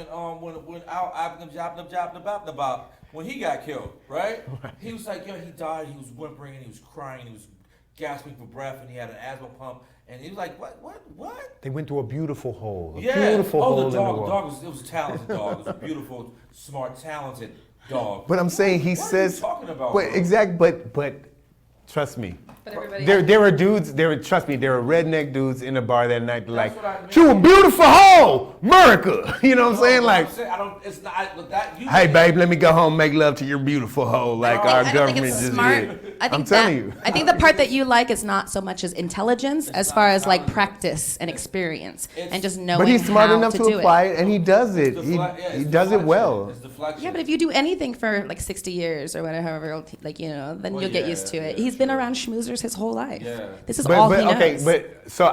B: he got killed, right? He was like, he died, he was whimpering, and he was crying, and he was gasping for breath, and he had an asthma pump, and he was like, what?
A: They went through a beautiful hole.
B: Beautiful hole the dog was a talented dog. It was a beautiful, smart, talented dog.
A: But I'm saying he says.
B: What are you talking about?
A: But exactly, but trust me.
D: But
A: there were redneck dudes in the bar that night like, to a beautiful hole, America. You know what I'm saying? Like,
B: it's not, look, that,
A: hey babe, let me go home and make love to your beautiful hole like our government just did.
D: I think
A: I'm telling you.
D: I think the part that you like is not so much as intelligence, as far as like practice and experience, and just knowing
A: But he's smart
D: how
A: enough
D: to
A: to
D: do
A: apply
D: it.
A: it, and he does it. He does it well.
B: It's deflection.
D: Yeah, but if you do anything for like 60 years or whatever, like then
B: Well,
D: you'll get used to it.
B: yeah,
D: He's been
B: true.
D: around schmoozers his whole life.
B: Yeah.
D: This is all he knows.
A: Okay, but so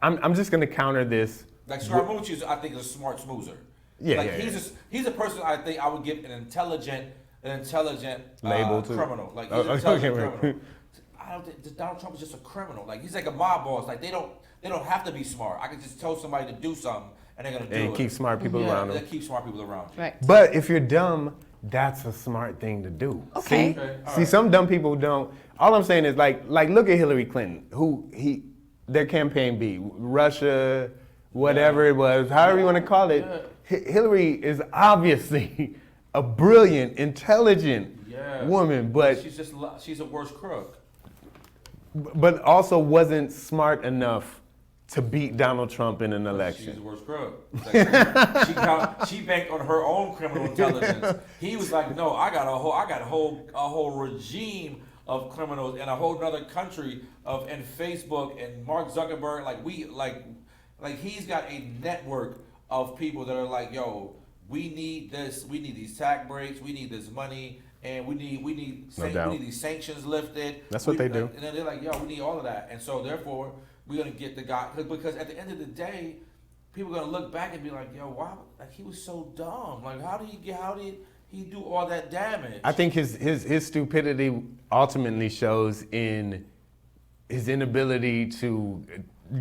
A: I'm just gonna counter this.
B: Like Scaramucci, I think is a smart smoozer.
A: Yeah,
B: like
A: yeah,
B: he's a person I think I would give an intelligent
A: Label to
B: criminal. Like he's
A: Oh,
B: an intelligent
A: okay, right.
B: criminal. I don't think Donald Trump is just a criminal. Like he's like a mob boss. Like they don't have to be smart. I can just tell somebody to do something and they're gonna do it.
A: And keep smart people around
B: They
A: him.
B: keep smart people around.
D: Right.
A: But if you're dumb, that's a smart thing to do.
D: Okay.
A: See,
B: Okay, all
A: see,
B: right.
A: some dumb people don't. All I'm saying is like look at Hillary Clinton, their campaign be Russia, whatever it was, however you want to call it. Hillary is obviously a brilliant, intelligent
B: Yeah.
A: woman, but
B: she's a worse crook.
A: also wasn't smart enough to beat Donald Trump in an
B: She's
A: election.
B: a worse crook. Like, she banked on her own criminal intelligence. He was like, no, I got a whole regime of criminals and a whole other country and Facebook and Mark Zuckerberg. Like he's got a network of people that are like, yo, we need this, we need these tax breaks, we need this money, and we need these sanctions lifted.
A: That's what they do.
B: And then they're like, yo, we need all of that, and so therefore we're gonna get the guy because at the end of the day, people are gonna look back and be like, yo, why? Like he was so dumb. Like how did he do all that damage?
A: I think his stupidity ultimately shows in his inability to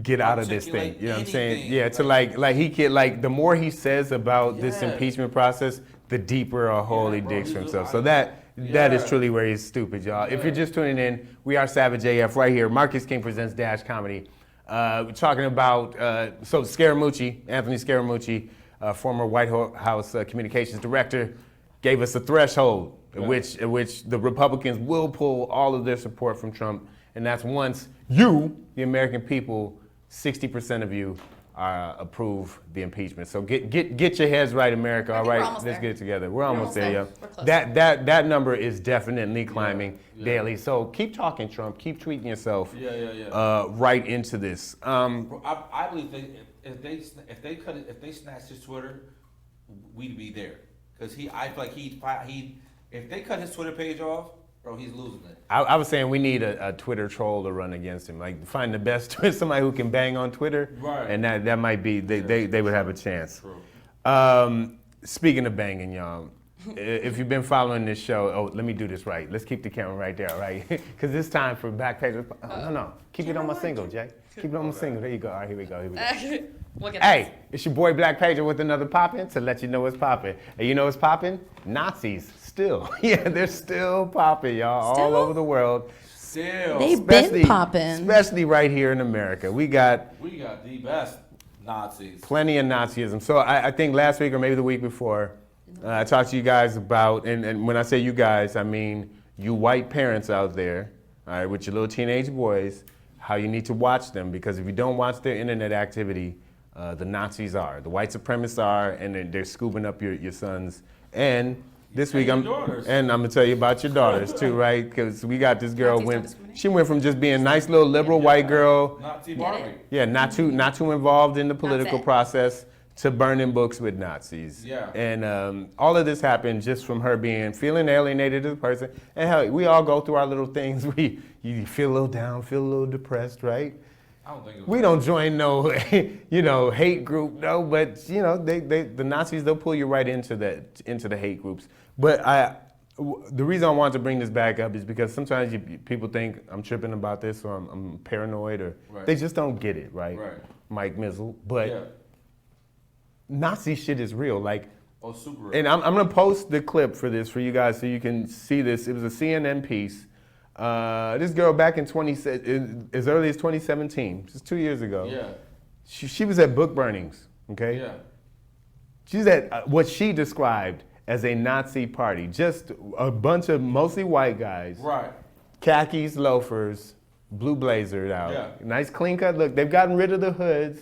A: get out of this thing.
B: Articulate
A: You know what I'm saying?
B: anything.
A: Yeah, to like the more he says about this
B: Yeah.
A: impeachment process, the deeper a hole he
B: bro,
A: digs for
B: he's
A: himself.
B: a-
A: So that is
B: Yeah.
A: truly where he's stupid, y'all. If
B: Yeah.
A: you're just tuning in, we are Savage AF right here. Marcus King presents Dash Comedy. We're talking about Scaramucci, Anthony Scaramucci, former White House communications director, gave us a threshold at which the Republicans will pull all of their support from Trump, and that's once you, the American people, 60% of you approve the impeachment. So get your heads right, America.
D: I
A: All
D: think we're
A: right,
D: almost
A: let's
D: there.
A: get it together. We're almost there, yeah.
D: We're close.
A: That number is definitely climbing
B: Yeah.
A: daily. So keep talking, Trump. Keep tweeting yourself
B: Yeah.
A: right into this.
B: Bro, I believe if they snatched his Twitter, we'd be there. Cause I feel like if they cut his Twitter page off, bro, he's losing it.
A: I was saying we need a Twitter troll to run against him. Like find the best somebody who can bang on Twitter,
B: Right.
A: and that might be they would have a chance.
B: True.
A: Speaking of banging, y'all, if you've been following this show, let me do this right. Let's keep the camera right there, all right? Because it's time for back page. No, keep it on my single, Jay. Keep it on my single. There you go. All right, here we go.
D: We'll get
A: Hey, it's your boy Black Pager with another poppin' to let you know what's poppin'. And you know what's poppin'? Nazis still. Yeah, they're still poppin', y'all, all
D: Still?
A: over the world.
B: Still,
D: They've been popping.
A: Especially right here in America. We got
B: we got the best Nazis.
A: plenty of Nazism. So I think last week or maybe the week before, I talked to you guys about, and when I say you guys, I mean you white parents out there, all right, with your little teenage boys, how you need to watch them, because if you don't watch their internet activity, the Nazis are, the white supremacists are, and they're scooping up your sons. And this week,
B: your
A: I'm
B: daughters.
A: going to tell you about your daughters too, right? Because we got this girl,
D: Nazis don't discriminate.
A: she went from just being a nice little liberal white girl,
B: Nazi
D: Get
B: Barbie.
D: it?
A: yeah, not too involved in the political
D: it.
A: process, to burning books with Nazis.
B: Yeah.
A: And all of this happened just from her feeling alienated as a person. And hell, we all go through our little things. You feel a little down, feel a little depressed, right?
B: I don't think it was.
A: We don't join no, hate group, no. But the Nazis, they'll pull you right into the hate groups. But the reason I wanted to bring this back up is because sometimes people think I'm tripping about this, or I'm paranoid, or
B: Right.
A: they just don't get it, right?
B: Right.
A: Mike Mizzel, but
B: Yeah.
A: Nazi shit is real. Like,
B: Oh, super.
A: and I'm gonna post the clip for this for you guys so you can see this. It was a CNN piece. This girl back in as early as 2017, just 2 years ago.
B: Yeah.
A: She was at book burnings. Okay.
B: Yeah.
A: She's at what she described as a Nazi party. Just a bunch of mostly white guys.
B: Right.
A: Khakis, loafers, blue blazered out.
B: Yeah.
A: Nice clean cut look. They've gotten rid of the hoods.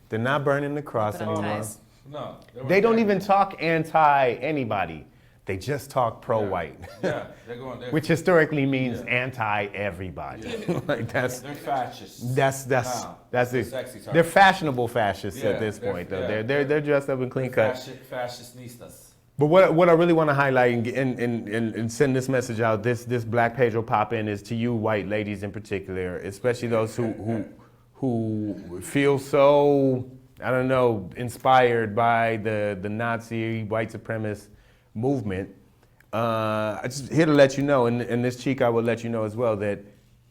A: They're not burning the cross
D: Put on
A: anymore.
D: ties.
B: No.
A: They don't even talk anti anybody. They just talk pro-white,
B: Yeah, they're going there.
A: which historically means
B: Yeah.
A: anti-everybody.
B: Yeah.
A: Like
B: They're fascists.
A: that's
B: Now,
A: that's
B: the
A: it.
B: sexy term.
A: They're fashionable fascists
B: Yeah,
A: at this
B: they're-
A: point, though.
B: yeah.
A: They're dressed up in clean cut.
B: Fashionistas.
A: But what I really want to highlight and send this message out, this Black Pedro pop in is to you white ladies in particular, especially those who feel so, I don't know, inspired by the Nazi white supremacist movement. I just here to let you know, and this cheek I will let you know as well, that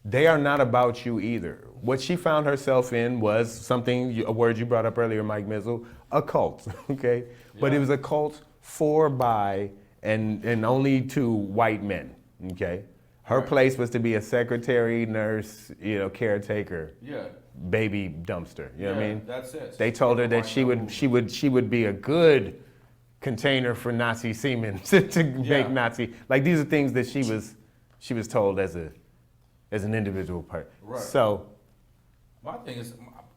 A: they are not about you either. What she found herself in was something, a word you brought up earlier, Mike Mizzel, a cult, okay? But it was a cult for, by, and only to white men, okay? Her
B: Right.
A: place was to be a secretary, nurse, caretaker,
B: Yeah.
A: baby dumpster, you know what I mean?
B: That's it.
A: They told her that she would be a good container for Nazi semen to make Nazi. Like these are things that she was told as an individual part.
B: Right.
A: So
B: My thing is,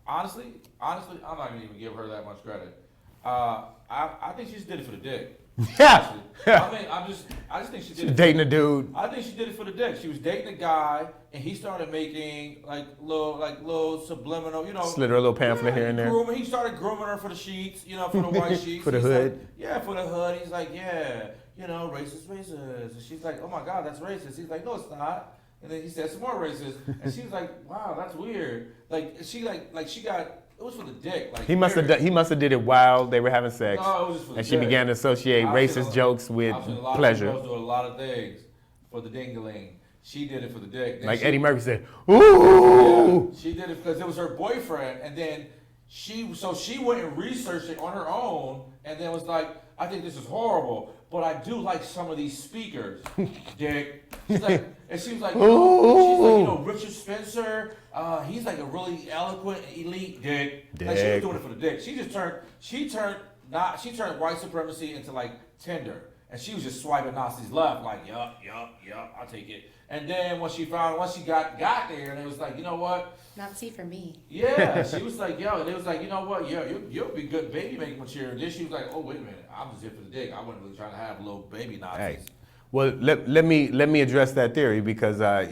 B: honestly, I'm not gonna even give her that much credit. I think she just did it for the dick.
A: yeah,
B: I mean, I just think she did it.
A: dating a dude.
B: I think she did it for the dick. She was dating a guy, and he started making little subliminal,
A: Slid her a little pamphlet here and there.
B: He started grooming her for the sheets, for the white sheets.
A: For the
B: He's
A: hood.
B: like, yeah, for the hood. He's like, yeah, racist. And she's like, oh my God, that's racist. He's like, no, it's not. And then he said some more racist, and she was like, wow, that's weird. Like she got. It was for the dick. Like
A: He must have did it while they were having sex,
B: No, it was just for the
A: and she
B: dick.
A: began to associate
B: I've seen
A: racist
B: a-
A: jokes with
B: I've seen a lot
A: pleasure.
B: Of girls do a lot of things for the dingaling. She did it for the dick. Then
A: Like
B: she,
A: Eddie Murphy said, "Ooh."
B: Yeah, she did it because it was her boyfriend, and then she went and researched it on her own, and then was like, I think this is horrible, but I do like some of these speakers, dick. She's like, and she was like, Richard Spencer. He's like a really eloquent elite dick. Like she was doing it for the dick. She turned white supremacy into like Tinder. And she was just swiping Nazis left, like, yup, I'll take it. And then once she got there, and it was like, you know what?
D: Nazi for me.
B: Yeah, she was like, yo, and it was like, you know what? Yeah, you'll be good baby making material. And then she was like, oh, wait a minute, I'm just here for the dick. I wasn't really trying to have little baby Nazis.
A: Hey, well, let me address that theory because I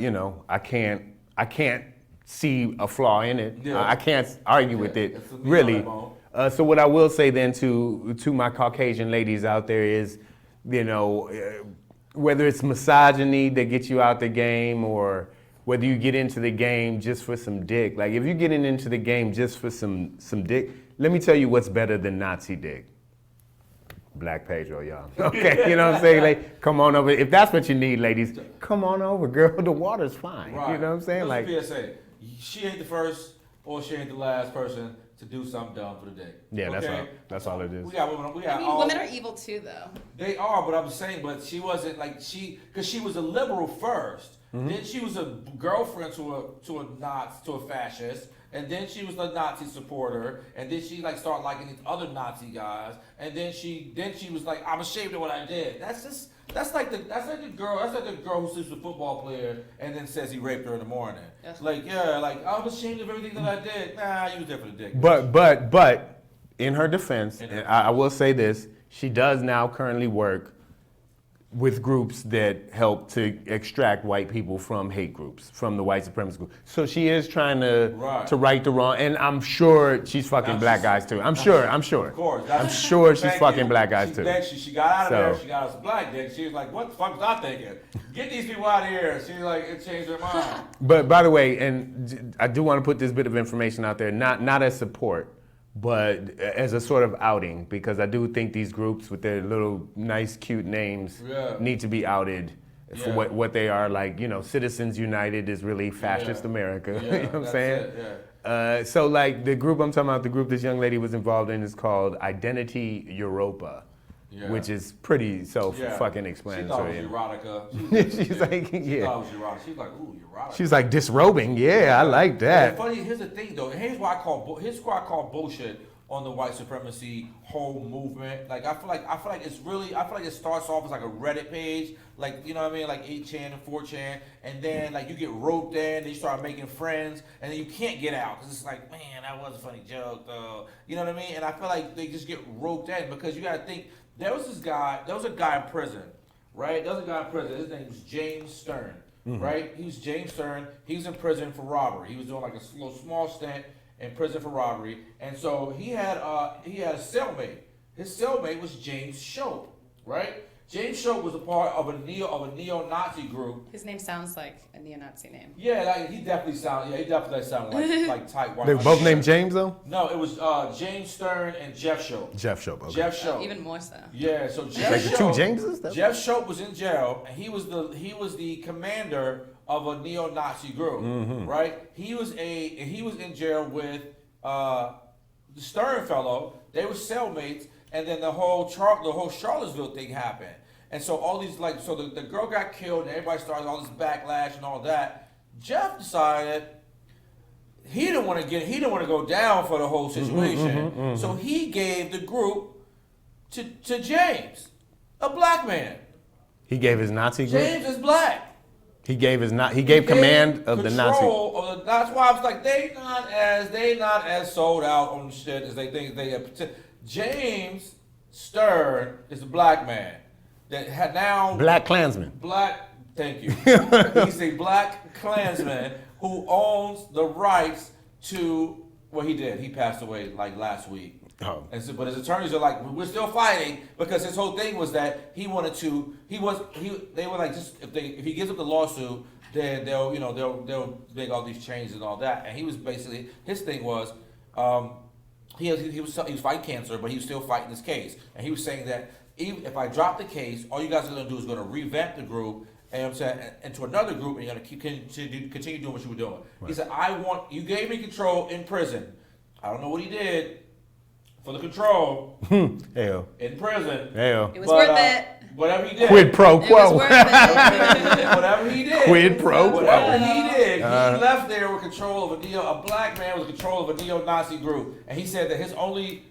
A: can't see a flaw in it.
B: Yeah.
A: I can't argue with it
B: It's a me
A: really.
B: on that
A: So what I will say then to my Caucasian ladies out there is, whether it's misogyny that gets you out the game or whether you get into the game just for some dick. Like if you're getting into the game just for some dick, let me tell you what's better than Nazi dick. Black Pedro, y'all. Okay, you know what I'm saying? Like, come on over. If that's what you need, ladies, come on over, girl. The water's fine.
B: Right.
A: You know what I'm saying? Like,
B: Listen to PSA. She ain't the first or she ain't the last person to do something dumb for the day.
A: yeah,
B: Okay?
A: that's all it is.
B: We got women. We got
D: I mean,
B: all,
D: women are evil too, though.
B: They are, but I'm saying, but she wasn't like because she was a liberal 1st.
A: Mm-hmm.
B: Then she was a girlfriend to a fascist, and then she was a Nazi supporter, and then she like started liking these other Nazi guys, and then she was like, I'm ashamed of what I did. That's like the girl who sleeps with a football player and then says he raped her in the morning.
D: Yes.
B: Like I'm ashamed of everything that I did. Nah, you was there for the dick.
A: But in her defense, and I will say this, she does now currently work with groups that help to extract white people from hate groups, from the white supremacist group. So she is trying to right the wrong, and I'm sure she's fucking
B: Now
A: black
B: she's-
A: guys too. I'm sure.
B: Of course.
A: I'm sure she's
B: Thank
A: fucking
B: you.
A: black guys too.
B: She got out of there.
A: So-
B: She got us a black dick. She was like, "What the fuck was I thinking? Get these people out of here." She like it changed her mind.
A: But by the way, and I do want to put this bit of information out there, not as support, but as a sort of outing, because I do think these groups with their little nice, cute names need to be outed for what they are. Like, Citizens United is really fascist America.
B: Yeah,
A: you know what I'm
B: that's
A: saying?
B: it,
A: So like the group I'm talking about, the group this young lady was involved in is called Identity Europa.
B: Yeah.
A: Which is pretty fucking
B: She
A: explanatory.
B: thought it was erotica.
A: She's like,
B: She
A: yeah.
B: thought it was erotica. She's like, ooh, erotica.
A: She's like disrobing. Yeah, I like that.
B: Funny. Here's the thing, though. Here's why I call bullshit on the white supremacy whole movement. Like I feel like it starts off as like a Reddit page, like you know what I mean, like 8chan and 4chan, and then like you get roped in, then you start making friends, and then you can't get out because it's like, man, that was a funny joke, though. You know what I mean? And I feel like they just get roped in because you got to think there was a guy in prison right? There's a guy in prison. His name's James Stern, right? He's James Stern. He's in prison for robbery. He was doing like a small stint in prison for robbery, and so he had a cellmate. His cellmate was James Shope, right? James Shope was a part of a neo-Nazi group.
D: His name sounds like a neo-Nazi name.
B: Yeah, like, he definitely sounded like type white.
A: They both named James though?
B: No, it was James Stern and Jeff Shope.
A: Jeff Shope. Okay.
B: Jeff Shope.
D: Even more so.
B: Yeah, so Jeff
A: Like the
B: Shope.
A: two Jameses?
B: Jeff Shope was in jail, and he was the commander of a neo-Nazi group, right? He was in jail with the Stern fellow. They were cellmates, and then the whole Charlottesville thing happened. And so all these the girl got killed, and everybody started all this backlash and all that. Jeff decided he didn't want to go down for the whole situation. So he gave the group to James, a black man.
A: He gave his Nazi group?
B: James is black.
A: He gave command of the Nazi.
B: That's why I was like, they not as sold out on shit as they think they are. James Stern is a black man that had now
A: Black Klansman.
B: Thank you. He's a black Klansman who owns the rights to. Well, he did. He passed away like last week.
A: Oh.
B: And so, but his attorneys are like, we're still fighting because his whole thing was that he wanted to. They were like, just if he gives up the lawsuit, then they'll make all these changes and all that. And he was basically, his thing was, he was fighting cancer, but he was still fighting this case. And he was saying that even if I drop the case, all you guys are going to do is going to revamp the group, and I'm saying, into another group, and you're going to continue doing what you were doing. Right. He said, you gave me control in prison. I don't know what he did for the control
A: Hell.
B: in prison.
A: Hell.
D: It was worth it.
B: Whatever he did.
A: Quid pro
D: It was
A: quo.
D: worth it.
B: Whatever he did.
A: Quid pro quo.
B: Whatever he did, he left there with control of a black man with control of a neo-Nazi group. And he said that his only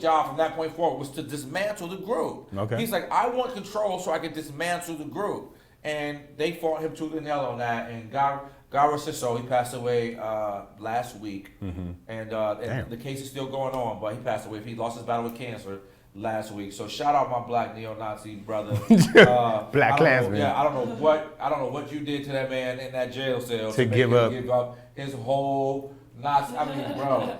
B: job from that point forward was to dismantle the group.
A: Okay.
B: He's like, I want control so I can dismantle the group. And they fought him tooth and nail on that. And God rest his soul, he passed away last week. And the case is still going on, but he passed away. He lost his battle with cancer last week. So shout out my black neo-Nazi brother.
A: Black Klansman.
B: Yeah, I don't know what you did to that man in that jail cell
A: To
B: make
A: give
B: him
A: up.
B: give up his whole Nazi. I mean, bro,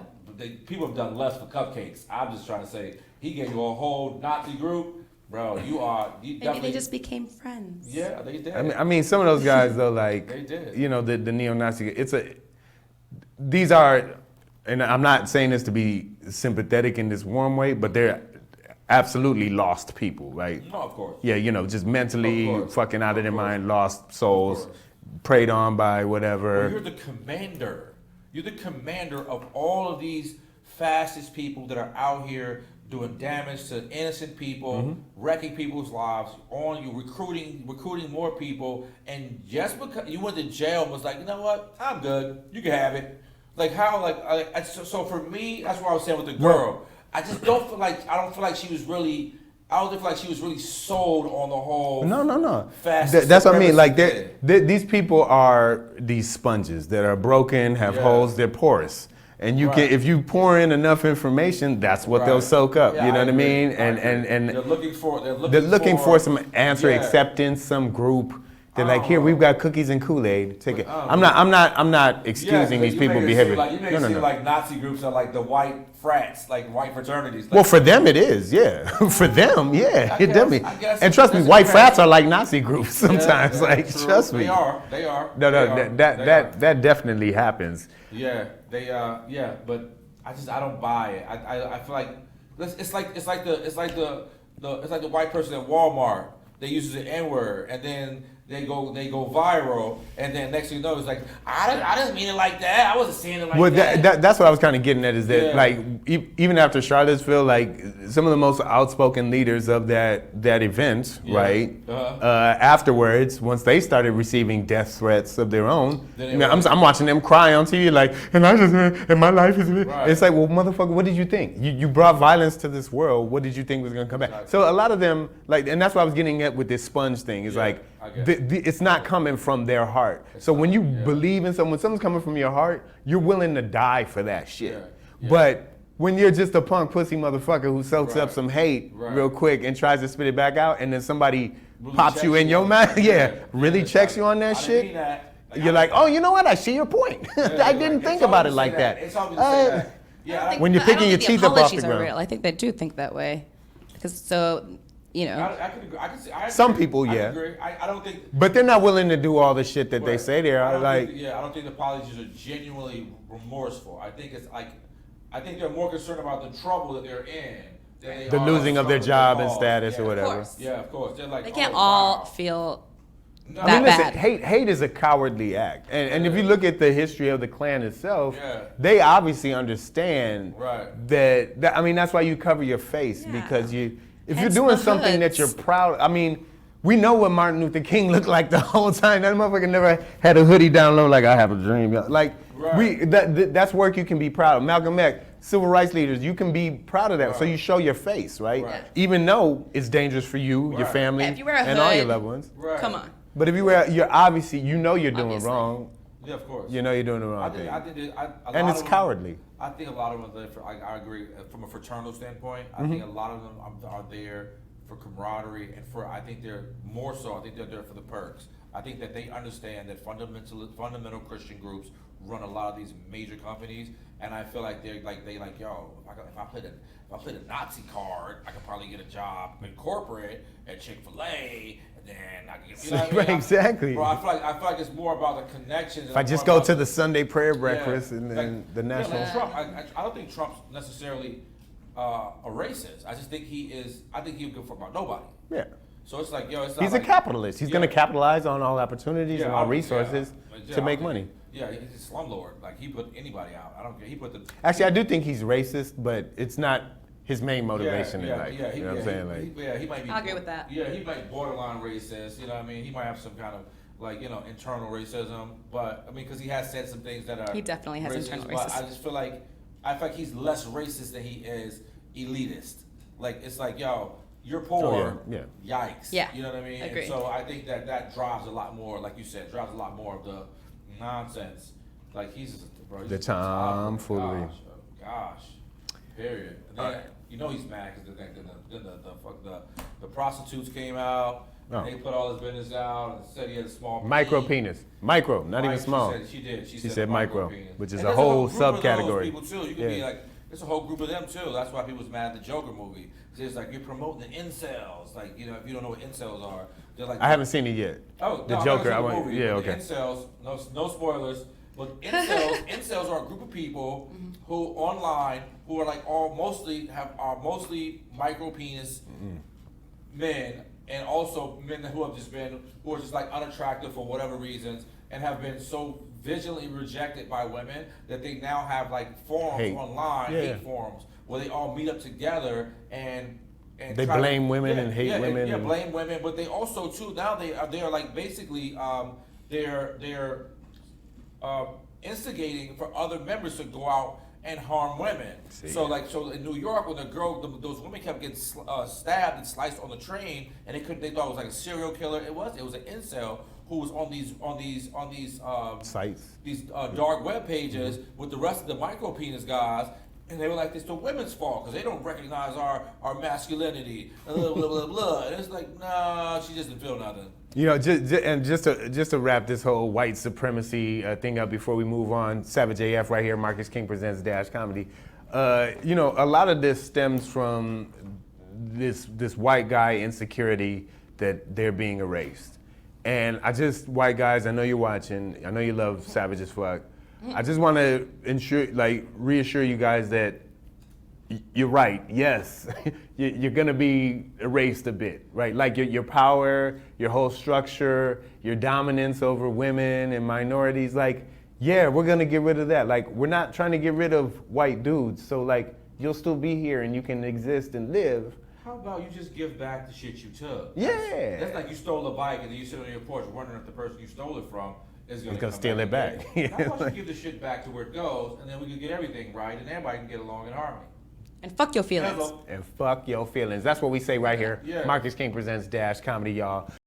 B: people have done less for cupcakes. I'm just trying to say, he gave you a whole Nazi group. Bro, you
D: Maybe they just became friends.
B: Yeah, they did.
A: I mean, some of those guys though, like
B: They did.
A: You know, the neo-Nazi. These are, and I'm not saying this to be sympathetic in this warm way, but they're absolutely lost people, right?
B: No, of course.
A: Yeah, you know, just mentally
B: Of course.
A: fucking out of their
B: Of course.
A: mind, lost souls,
B: course.
A: preyed on by whatever.
B: Well, you're the commander. You're the commander of all of these fascist people that are out here doing damage to innocent people, wrecking people's lives, recruiting more people, and just because you went to jail and was like, you know what, I'm good, you can have it. Like how, so for me, that's what I was saying with the girl. I just don't feel like she was really. I don't feel like she was really sold on the whole.
A: No.
B: Fascist
A: That's what I mean. Like
B: supremacy
A: these people are these sponges that are broken, have holes, they're porous. And you can, if you pour in enough information, that's what they'll soak up.
B: Yeah,
A: you know
B: I
A: what I
B: agree.
A: mean?
B: I agree.
A: And
B: they're
A: looking for some answer,
B: Yeah.
A: acceptance, some group. They're like, here, we've got cookies and Kool-Aid. Take it. I'm not excusing these people's behavior.
B: You make it seem like Nazi groups are like the white frats, like white fraternities. Like,
A: Well, for them it is, yeah. For them, yeah.
B: I
A: It definitely.
B: guess
A: And trust me,
B: that's
A: white
B: okay.
A: frats are like Nazi groups sometimes.
B: Yeah,
A: Like,
B: true.
A: trust me.
B: They are.
A: No,
B: They are.
A: that definitely happens.
B: Yeah, but I don't buy it. I feel like it's like the white person at Walmart. They use the N-word and then they go viral, and then next thing you know, it's like I didn't mean it like that. I wasn't saying it like
A: Well,
B: that.
A: that's what I was kind of getting at is that,
B: Yeah.
A: like, even after Charlottesville, like, some of the most outspoken leaders of that event,
B: Yeah.
A: right,
B: Uh-huh.
A: afterwards, once they started receiving death threats of their own,
B: Then
A: I
B: it
A: mean,
B: was-
A: I'm watching them cry on TV, like, and my life is,
B: Right.
A: it's like, well, motherfucker, what did you think? You brought violence to this world. What did you think was going to come back?
B: Exactly.
A: So a lot of them, like, and that's what I was getting at with this sponge thing, is
B: Yeah,
A: like,
B: I get it.
A: it's not coming from their heart. So when you believe in someone, when something's coming from your heart, you're willing to die for that shit.
B: Yeah.
A: But when you're just a punk pussy motherfucker who soaks up
B: Right.
A: some hate
B: Right.
A: real quick and tries to spit it back out, and then somebody
B: really
A: pops
B: checks
A: you in your
B: on
A: mind.
B: it.
A: Yeah, really
B: it's
A: checks
B: like,
A: you on that
B: I didn't
A: shit.
B: mean that.
A: You're like, oh, you know what? I see your point. I didn't think about it like that.
B: It's always to say that.
D: I
B: Yeah,
D: don't think-
A: When you're
D: I don't
A: picking
D: think
A: your teeth up off the
D: apologies are
A: ground.
D: real. I think they do think that way. Because so, you know.
B: I can agree. I can see. I
A: Some
B: agree.
A: people,
B: I
A: yeah.
B: agree. I don't think.
A: But they're not willing to do all the shit that they
B: Right.
A: say they
B: I
A: are.
B: don't
A: Like,
B: think, I don't think the apologies are genuinely remorseful. I think it's like, I think they're more concerned about the trouble that they're in than they
A: the
B: are
A: losing of their
B: concerned with
A: job
B: the
A: and
B: cause.
A: status
B: Yeah.
A: or
D: Of
A: whatever.
D: course.
B: Yeah, of course. They're like,
D: They can't
B: oh,
D: all
B: wow.
D: feel
B: No,
A: I mean,
D: that
A: listen,
D: bad.
A: hate is a cowardly act. And if you look at the history of the Klan itself,
B: Yeah.
A: they obviously understand
B: Right.
A: that, I mean, that's why you cover your face
D: Yeah.
A: because if
D: Hence
A: you're doing
D: the
A: something that
D: hoods.
A: you're proud, I mean, we know what Martin Luther King looked like the whole time. That motherfucker never had a hoodie down low like I have a dream. Like,
B: Right.
A: that's work you can be proud of. Malcolm X, civil rights leaders, you can be proud of that. So
B: Right.
A: you show your face, right?
B: Right.
A: Even though it's dangerous for you, your
B: Right.
A: family,
D: Yeah, if you wear a
A: and all your
D: hood,
A: loved ones.
B: Right.
D: Come on.
A: But if you're obviously, you know you're doing
D: Obviously.
A: wrong.
B: Yeah, of course.
A: You know you're doing the
B: I
A: wrong
B: think,
A: thing.
B: I think that, a
A: And
B: lot
A: it's
B: of them-
A: cowardly.
B: I think a lot of them, I agree, from a fraternal standpoint, I
A: Mm-hmm.
B: think a lot of them are there for camaraderie and I think they're more so, I think they're there for the perks. I think that they understand that fundamental Christian groups run a lot of these major companies, and I feel like they like, yo, if I played a Nazi card, I could probably get a job in corporate at Chick-fil-A, and then I can get, you know what I mean?
A: Right, exactly.
B: Bro, I feel like it's more about the connections.
A: If I just go to the Sunday prayer breakfast
B: Yeah,
A: and
B: like-
A: then the national.
B: like Trump, I don't think Trump's necessarily a racist. I just think he's good for about nobody.
A: Yeah.
B: So it's like, yo, it's not
A: He's
B: like,
A: a capitalist. He's
B: Yeah.
A: going to capitalize on all opportunities and all
B: I-
A: resources
B: yeah,
A: to
B: I
A: make
B: think-
A: money.
B: Yeah, he's a slumlord. Like, he put anybody out. I don't care. He put the.
A: Actually, I do think he's racist, but it's not his main motivation in life.
B: Yeah,
A: you know what I'm saying? Like,
B: he might be.
D: I'll agree with that.
B: Yeah, he might borderline racist. You know what I mean? He might have some kind of like internal racism, but I mean, because he has said some things that are.
D: He definitely has internal
B: But I
D: racism.
B: just feel like he's less racist than he is elitist. Like it's like, yo, you're poor.
A: Oh, yeah,
B: Yikes.
D: Yeah,
B: You know what I mean?
D: agreed.
B: And so I think that drives a lot more, like you said, drives a lot more of the nonsense. Like he's
A: The
B: just
A: tomfoolery.
B: Gosh. Period. And then, he's mad because the prostitutes came out.
A: Oh.
B: And they put all his business out and said he had a small
A: micro
B: penis.
A: penis. Micro, not even
B: Right,
A: small.
B: She did. She
A: said micro,
B: penis.
A: which is
B: And
A: a
B: there's
A: whole
B: group of those
A: subcategory.
B: People too. You can be
A: Yeah.
B: like, there's a whole group of them too. That's why people was mad at the Joker movie. 'Cause it's like you're promoting the incels. Like if you don't know what incels are, they're like.
A: I haven't seen it yet.
B: Oh,
A: The
B: no,
A: Joker, I
B: I
A: want.
B: movie,
A: Yeah,
B: but the
A: okay.
B: Incels, no spoilers. But incels are a group of people who online who are like are mostly micro penis men, and also men who are just like unattractive for whatever reasons, and have been so vigilantly rejected by women that they now have like forums
A: Hate.
B: online,
A: Yeah.
B: hate forums, where they all meet up together and
A: They
B: try to-
A: blame women and hate women
B: Yeah,
A: and-
B: blame women, but they also too now they are like basically they're instigating for other members to go out and harm women.
A: See.
B: So in New York, when those women kept getting stabbed and sliced on the train, and they thought it was like a serial killer. It was an incel who was on these
A: Sites.
B: these dark web pages with the rest of the micro penis guys, and they were like, it's the women's fault because they don't recognize our masculinity, blah, blah, blah, blah. And it's like, nah, she just didn't feel nothing.
A: Just to wrap this whole white supremacy thing up before we move on, Savage AF right here, Marcus King presents Dash Comedy. A lot of this stems from this white guy insecurity that they're being erased. And white guys, I know you're watching, I know you love Savage as fuck. I just want to reassure you guys that you're right. Yes, you're gonna be erased a bit, right? Like your power, your whole structure, your dominance over women and minorities. Like, yeah, we're gonna get rid of that. Like, we're not trying to get rid of white dudes. So like, you'll still be here and you can exist and live.
B: How about you just give back the shit you took?
A: Yeah.
B: That's like you stole a bike and then you sit on your porch wondering if the person you stole it from is going
A: gonna
B: to
A: steal it back.
B: How about you give the shit back to where it goes, and then we can get everything right, and everybody can get along in harmony.
D: And fuck your feelings.
B: Hello.
A: And fuck your feelings. That's what we say right here.
B: Yeah.
A: Marcus King presents Dash Comedy, y'all.